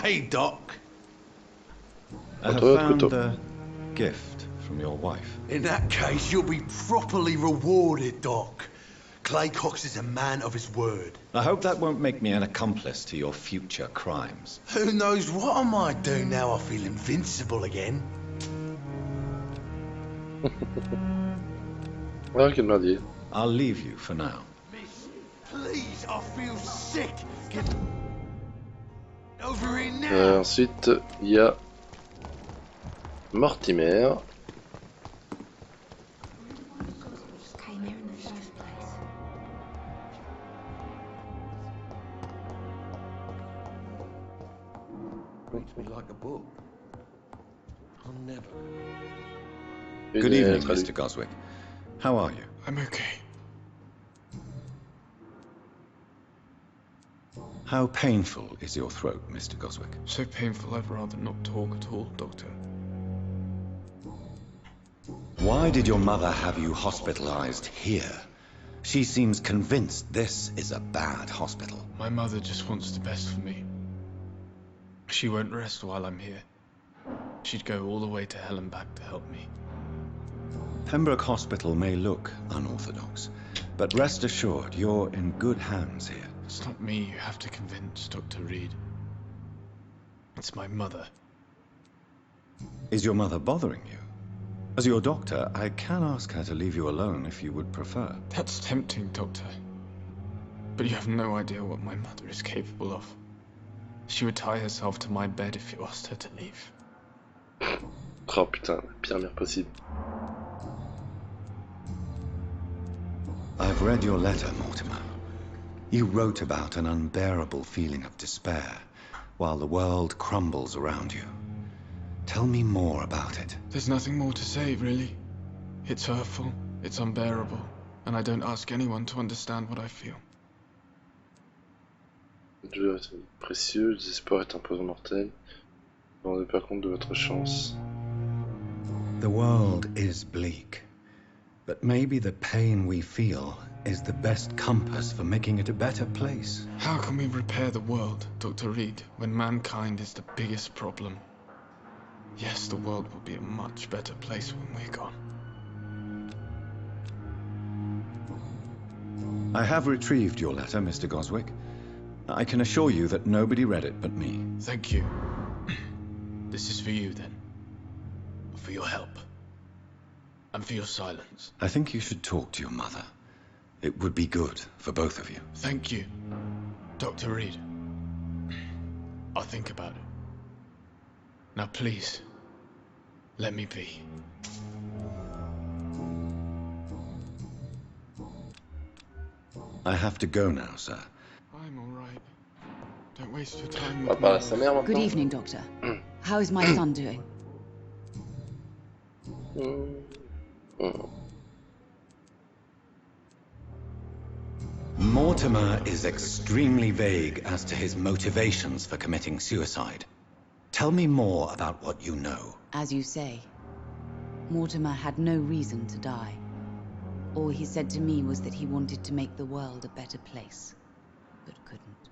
Hey, Doc. I have found the gift from your wife. In that case, you'll be properly rewarded, Doc. Clay Cox is a man of his word. I hope that won't make me an accomplice to your future crimes. Who knows what I might do now I feel invincible again. Ouais, quel mardi. I'll leave you for now. Miss, please, I feel sick. Get over here now. Ensuite, il y a Mortimer. Came here in the first place. Reads me like a book. I'll never. Good evening, Mr. Goswick. How are you? I'm okay. How painful is your throat, Mr. Goswick? So painful I'd rather not talk at all, Doctor. Why did your mother have you hospitalized here? She seems convinced this is a bad hospital. My mother just wants the best for me. She won't rest while I'm here. She'd go all the way to hell and back to help me. Pembroke Hospital may look unorthodox, but rest assured you're in good hands here. It's not me you have to convince, Dr. Reed. It's my mother. Is your mother bothering you? As your doctor, I can ask her to leave you alone if you would prefer. That's tempting, Doctor. But you have no idea what my mother is capable of. She would tie herself to my bed if you asked her to leave. Oh putain, la pire mère possible. I've read your letter, Mortimer. You wrote about an unbearable feeling of despair, while the world crumbles around you. Tell me more about it. There's nothing more to say, really. It's hurtful, it's unbearable, and I don't ask anyone to understand what I feel. Dieu est précieux, le désespoir est un poison mortel. Ne vous rendez pas compte de votre chance. The world is bleak, but maybe the pain we feel is the best compass for making it a better place. How can we repair the world, Dr. Reed, when mankind is the biggest problem? Yes, the world will be a much better place when we're gone. I have retrieved your letter, Mr. Goswick. I can assure you that nobody read it but me. Thank you. This is for you, then. For your help. And for your silence. I think you should talk to your mother. It would be good for both of you. Thank you, Dr. Reed. I'll think about it. Now please, let me be. I have to go now, sir. I'm all right. Don't waste your time On va with parler à me. sa mère maintenant. Good evening, Doctor. How is my son doing? Mortimer is extremely vague as to his motivations for committing suicide. Tell me more about what you know. As you say, Mortimer had no reason to die. All he said to me was that he wanted to make the world a better place, but couldn't.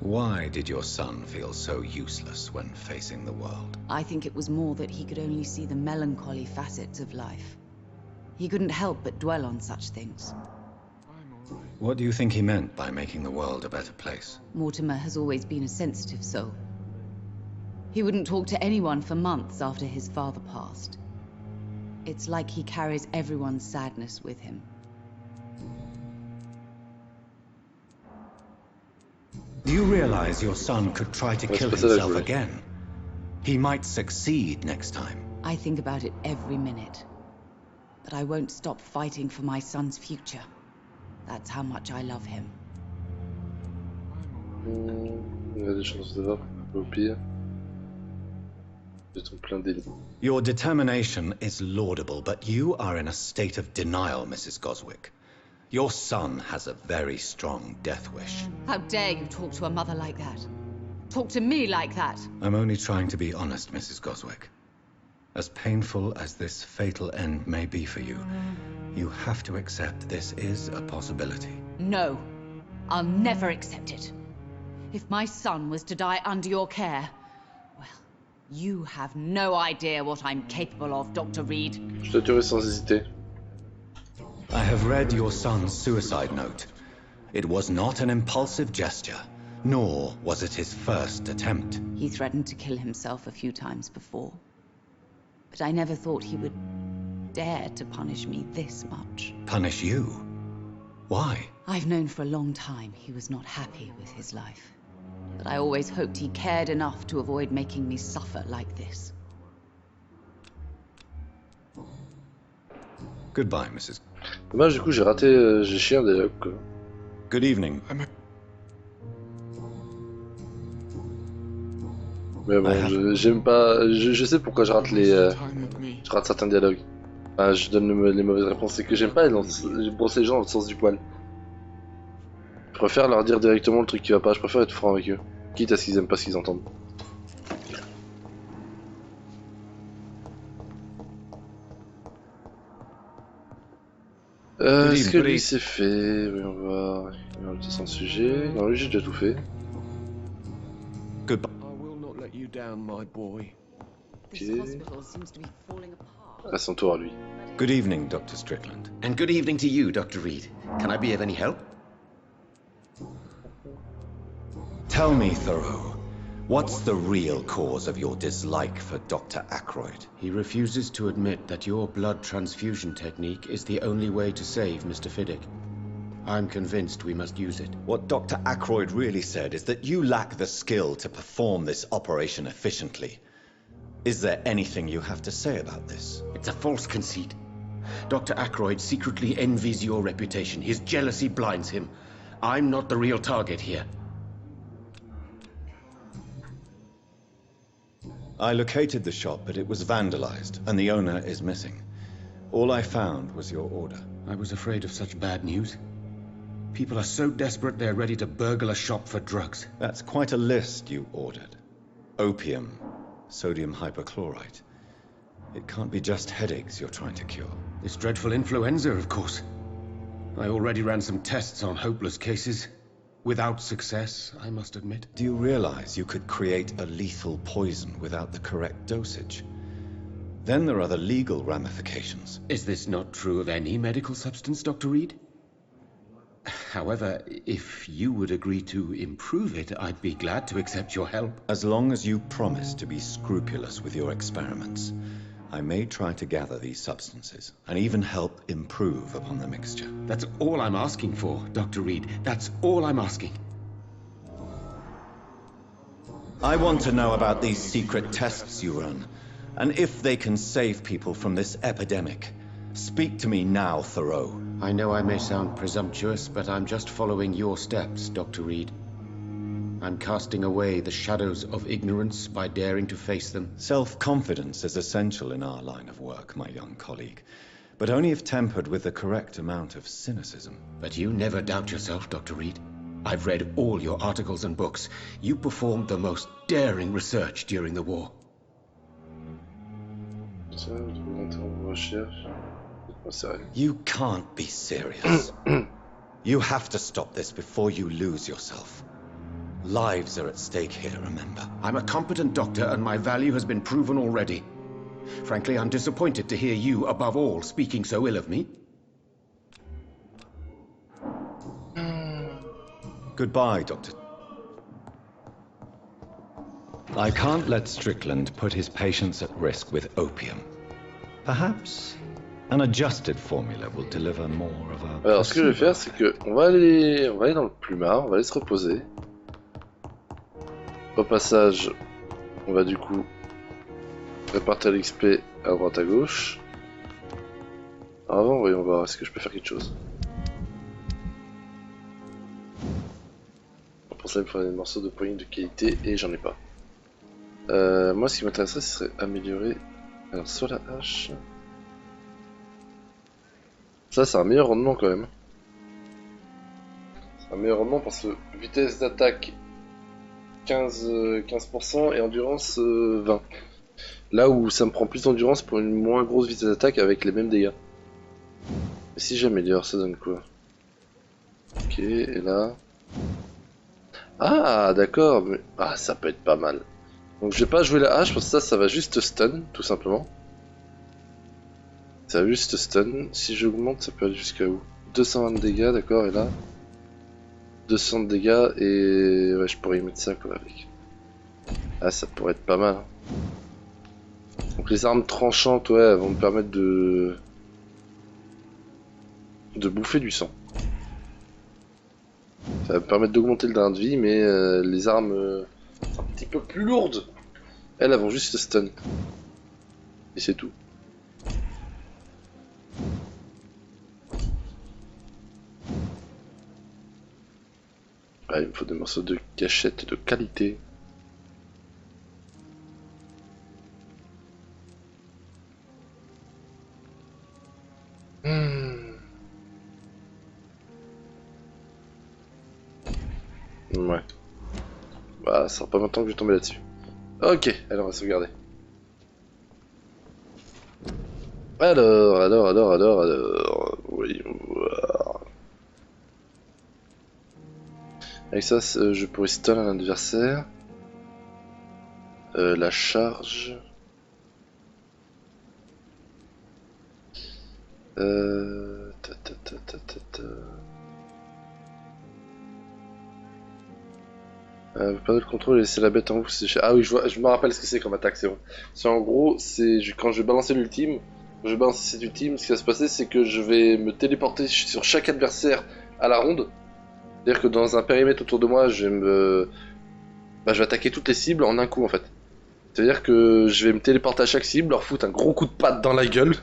Why did your son feel so useless when facing the world? I think it was more that he could only see the melancholy facets of life. He couldn't help but dwell on such things. What do you think he meant by making the world a better place? Mortimer has always been a sensitive soul. He wouldn't talk to anyone for months after his father passed. It's like he carries everyone's sadness with him. Do you realize your son could try to kill himself again? He might succeed next time. I think about it every minute. But I won't stop fighting for my son's future. That's how much I love him. Il y a des chances de voir, au pire. Ils sont plein d'élite. Your determination is laudable, but you are in a state of denial, Mrs. Goswick. Your son has a very strong death wish. How dare you talk to a mother like that? Talk to me like that? I'm only trying to be honest, Mrs. Goswick. As painful as this fatal end may be for you, you have to accept this is a possibility. No, I'll never accept it. If my son was to die under your care, well, you have no idea what I'm capable of, Dr. Reed. Je te tuerai sans hésiter. I have read your son's suicide note. It was not an impulsive gesture, nor was it his first attempt. He threatened to kill himself a few times before. But I never thought he would dare to punish me this much. Punish you? Why? I've known for a long time he was not happy with his life. But I always hoped he cared enough to avoid making me suffer like this. Goodbye, Mrs. Dommage, du coup, j'ai raté, j'ai chié un dialogue, quoi. Good evening. Mais bon, j'aime pas. Je sais pourquoi je rate les. Je rate certains dialogues. Ah, je donne les mauvaises réponses. C'est que j'aime pas brosser les gens dans le sens du poil. Je préfère leur dire directement le truc qui va pas. Je préfère être franc avec eux. Quitte à ce qu'ils aiment pas ce qu'ils entendent. Est-ce que lui c'est fait? Oui, on va. On va sans sujet. Non, lui j'ai déjà tout fait. Goodbye. I will not let you down, my boy. This hospital seems to be falling apart. À son tour à lui. Good evening, Dr. Strickland. And good evening to you, Dr. Reed. Can I be of any help? Tell me, Thoreau, what's the real cause of your dislike for Dr. Ackroyd? He refuses to admit that your blood transfusion technique is the only way to save Mr. Fiddick. I'm convinced we must use it. What Dr. Ackroyd really said is that you lack the skill to perform this operation efficiently. Is there anything you have to say about this? It's a false conceit. Dr. Ackroyd secretly envies your reputation. His jealousy blinds him. I'm not the real target here. I located the shop, but it was vandalized, and the owner is missing. All I found was your order. I was afraid of such bad news. People are so desperate they're ready to burgle a shop for drugs. That's quite a list you ordered. Opium, sodium hypochlorite. It can't be just headaches you're trying to cure. This dreadful influenza, of course. I already ran some tests on hopeless cases. Without success, I must admit. Do you realize you could create a lethal poison without the correct dosage? Then there are the legal ramifications. Is this not true of any medical substance, Dr. Reed? However, if you would agree to improve it, I'd be glad to accept your help. As long as you promise to be scrupulous with your experiments, I may try to gather these substances, and even help improve upon the mixture. That's all I'm asking for, Dr. Reed. That's all I'm asking. I want to know about these secret tests you run, and if they can save people from this epidemic. Speak to me now, Thoreau. I know I may sound presumptuous, but I'm just following your steps, Dr. Reed. I'm casting away the shadows of ignorance by daring to face them. Self-confidence is essential in our line of work, my young colleague, but only if tempered with the correct amount of cynicism. But you never doubt yourself, Dr. Reed. I've read all your articles and books. You performed the most daring research during the war. You can't be serious. You have to stop this before you lose yourself. Lives are at stake here, remember? I'm a competent doctor, and my value has been proven already. Frankly, I'm disappointed to hear you, above all, speaking so ill of me. Goodbye, Doctor. I can't let Strickland put his patients at risk with opium. Perhaps an adjusted formula will deliver more of a... Alors, ce que je vais faire, c'est que on va aller dans le plumard, on va aller se reposer. Au passage, on va du coup répartir l'XP à droite à gauche. Alors avant, voyons voir, est-ce que je peux faire quelque chose. Pour ça, il me faudrait des morceaux de poignée de qualité et j'en ai pas. Moi, ce qui m'intéresserait, ce serait améliorer. Alors, soit la hache. Ça, c'est un meilleur rendement quand même. C'est un meilleur rendement parce que vitesse d'attaque 15% et endurance 20. Là où ça me prend plus d'endurance pour une moins grosse vitesse d'attaque avec les mêmes dégâts. Et si j'améliore, ça donne quoi? Ok, et là... Ah, d'accord, mais... Ah, ça peut être pas mal. Donc je vais pas jouer la hache parce que ça va juste stun, tout simplement. Ça va juste stun. Si j'augmente, ça peut aller jusqu'à où? 220 de dégâts, d'accord, et là 200 de dégâts, et ouais, je pourrais y mettre ça quoi avec. Ah, ça pourrait être pas mal. Donc les armes tranchantes, ouais, elles vont me permettre de bouffer du sang. Ça va me permettre d'augmenter le drain de vie, mais les armes un petit peu plus lourdes, elles vont juste stun. Et c'est tout. Ah, il me faut des morceaux de cachette de qualité. Ouais. Bah, ça sera pas longtemps que je vais tomber là-dessus. Ok, alors on va sauvegarder. Alors. Voyons voir. Avec ça, je pourrais stun un adversaire. La charge. Pas de contrôle et laisser la bête en haut. Ah oui, je me rappelle ce que c'est comme attaque, c'est bon. C'est en gros, quand je vais balancer l'ultime, ce qui va se passer, c'est que je vais me téléporter sur chaque adversaire à la ronde. C'est-à-dire que dans un périmètre autour de moi, je vais attaquer toutes les cibles en un coup en fait. C'est-à-dire que je vais me téléporter à chaque cible, leur foutre un gros coup de patte dans la gueule,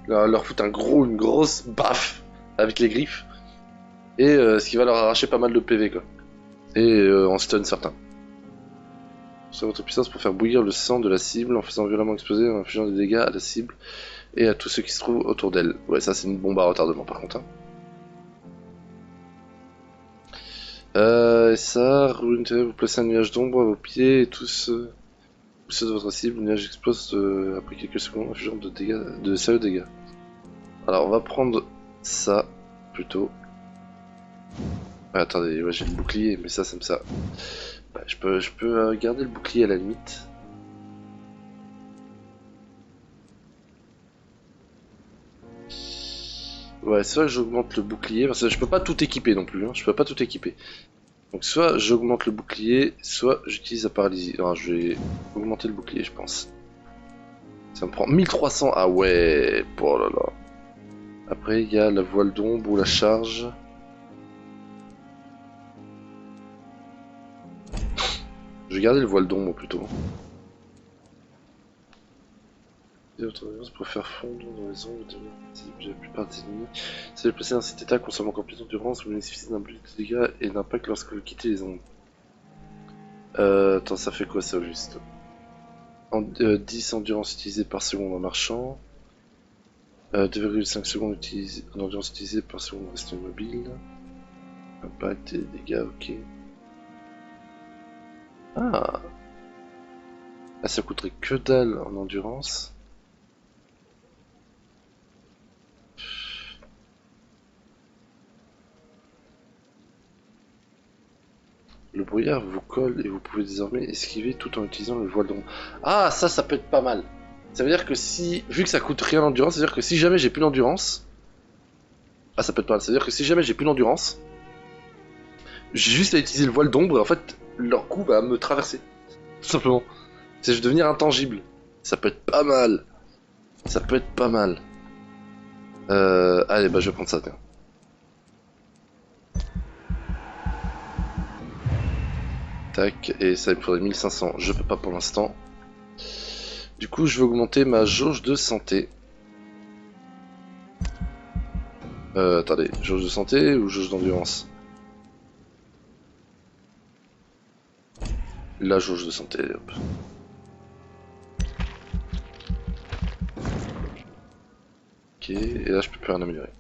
leur foutre une grosse baffe avec les griffes, et ce qui va leur arracher pas mal de PV quoi. Et en stun certains. C'est votre puissance pour faire bouillir le sang de la cible en faisant violemment exploser, en infligeant des dégâts à la cible et à tous ceux qui se trouvent autour d'elle. Ouais, ça c'est une bombe à retardement par contre. Et ça, vous placez un nuage d'ombre à vos pieds et tous ceux de votre cible, le nuage explose après quelques secondes, infligeant de sérieux dégâts. Alors on va prendre ça plutôt. Ouais, attendez, ouais, j'ai le bouclier, mais ça me sert. Bah, je peux garder le bouclier à la limite. Ouais, soit j'augmente le bouclier, parce que je peux pas tout équiper non plus, hein, je peux pas tout équiper. Donc soit j'augmente le bouclier, soit j'utilise la paralysie. Alors je vais augmenter le bouclier, je pense. Ça me prend 1300, ah ouais, oh là là. Après il y a la voile d'ombre ou la charge. Je vais garder le voile d'ombre plutôt. Pour faire fondre dans les ombres de la plupart des ennemis. Si vous placez dans cet état, consomme encore plus d'endurance, vous bénéficiez d'un plus de dégâts et d'impact lorsque vous quittez les ombres. Attends, ça fait quoi ça juste 10 endurance utilisée par seconde en marchant. 2,5 secondes d'endurance utilisée par seconde en restant immobile. Impact et dégâts, ok. Ah, ça coûterait que dalle en endurance. Le brouillard vous colle et vous pouvez désormais esquiver tout en utilisant le voile d'ombre. Ah, ça peut être pas mal. Ça veut dire que vu que ça coûte rien l'endurance, ça veut dire que si jamais j'ai plus d'endurance... Ah, ça peut être pas mal. Ça veut dire que si jamais j'ai plus d'endurance, j'ai juste à utiliser le voile d'ombre et en fait, leur coup va me traverser. Tout simplement. C'est je vais devenir intangible. Ça peut être pas mal. Ça peut être pas mal. Allez, bah je vais prendre ça, tiens. Tac, et ça il me faudrait 1500, je peux pas pour l'instant. Du coup je vais augmenter ma jauge de santé. Attendez, jauge de santé ou jauge d'endurance? La jauge de santé, hop. Ok, et là je peux plus rien améliorer.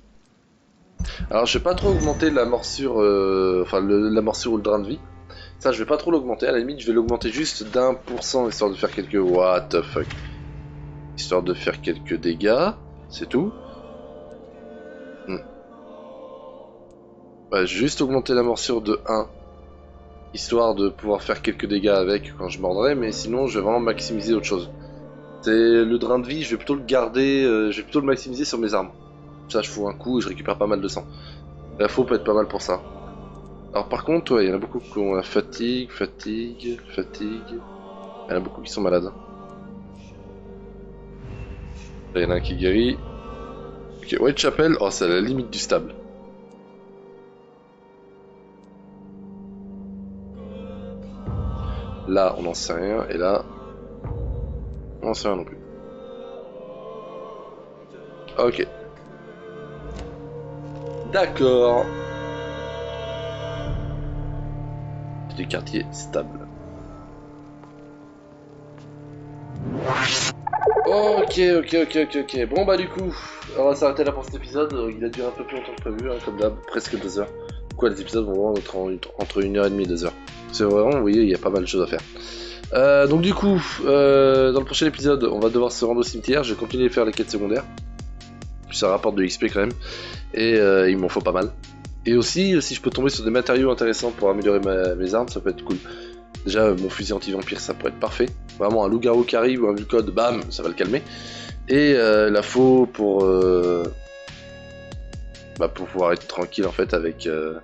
Alors je vais pas trop augmenter la morsure, la morsure ou le drain de vie. Ça, je vais pas trop l'augmenter, à la limite, je vais l'augmenter juste d'1% histoire de faire quelques... What the fuck? Histoire de faire quelques dégâts, c'est tout. Ouais, juste augmenter la morsure de 1, histoire de pouvoir faire quelques dégâts avec quand je mordrai, mais sinon, je vais vraiment maximiser autre chose. C'est le drain de vie, je vais plutôt le garder, je vais plutôt le maximiser sur mes armes. Ça, je fous un coup et je récupère pas mal de sang. La faux peut être pas mal pour ça. Alors par contre, ouais, il y en a beaucoup qui ont la fatigue. Il y en a beaucoup qui sont malades. Là, il y en a un qui guérit. Ok, Whitechapel, oh, c'est à la limite du stable. Là, on n'en sait rien, et là, on n'en sait rien non plus. Ok. D'accord. Des quartiers stables. Ok. Bon bah du coup, on va s'arrêter là pour cet épisode. Il a duré un peu plus longtemps que prévu, hein, comme d'hab, presque 2 heures. Quoi, les épisodes vont vraiment être entre 1h30 et 2 heures. C'est vraiment, vous voyez, il y a pas mal de choses à faire. Donc du coup, dans le prochain épisode, on va devoir se rendre au cimetière. Je vais continuer à faire les quêtes secondaires. Ça rapporte de l'XP quand même. Et il m'en faut pas mal. Et aussi, si je peux tomber sur des matériaux intéressants pour améliorer mes armes, ça peut être cool. Déjà, mon fusil anti-vampire, ça pourrait être parfait. Vraiment un loup-garou qui arrive ou un code, bam, ça va le calmer. Et la faux pour pouvoir être tranquille en fait avec le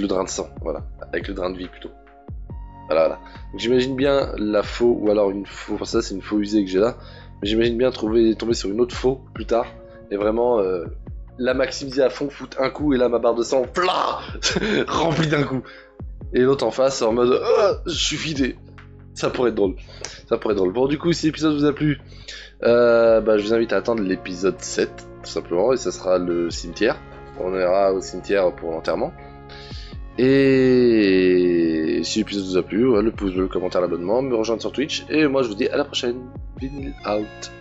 drain de sang, voilà, avec le drain de vie plutôt. Voilà. J'imagine bien la faux, ou alors une faux, enfin ça c'est une faux usée que j'ai là, mais j'imagine bien tomber sur une autre faux plus tard, et vraiment la maximiser à fond, foutre un coup, et là ma barre de sang, plah remplie d'un coup. Et l'autre en face en mode je suis vidé. Ça pourrait être drôle. Bon, du coup, si l'épisode vous a plu, je vous invite à attendre l'épisode 7, tout simplement, et ça sera le cimetière. On ira au cimetière pour l'enterrement. Et si l'épisode vous a plu, le pouce bleu, le commentaire, l'abonnement, me rejoindre sur Twitch. Et moi, je vous dis à la prochaine. Vinyl out.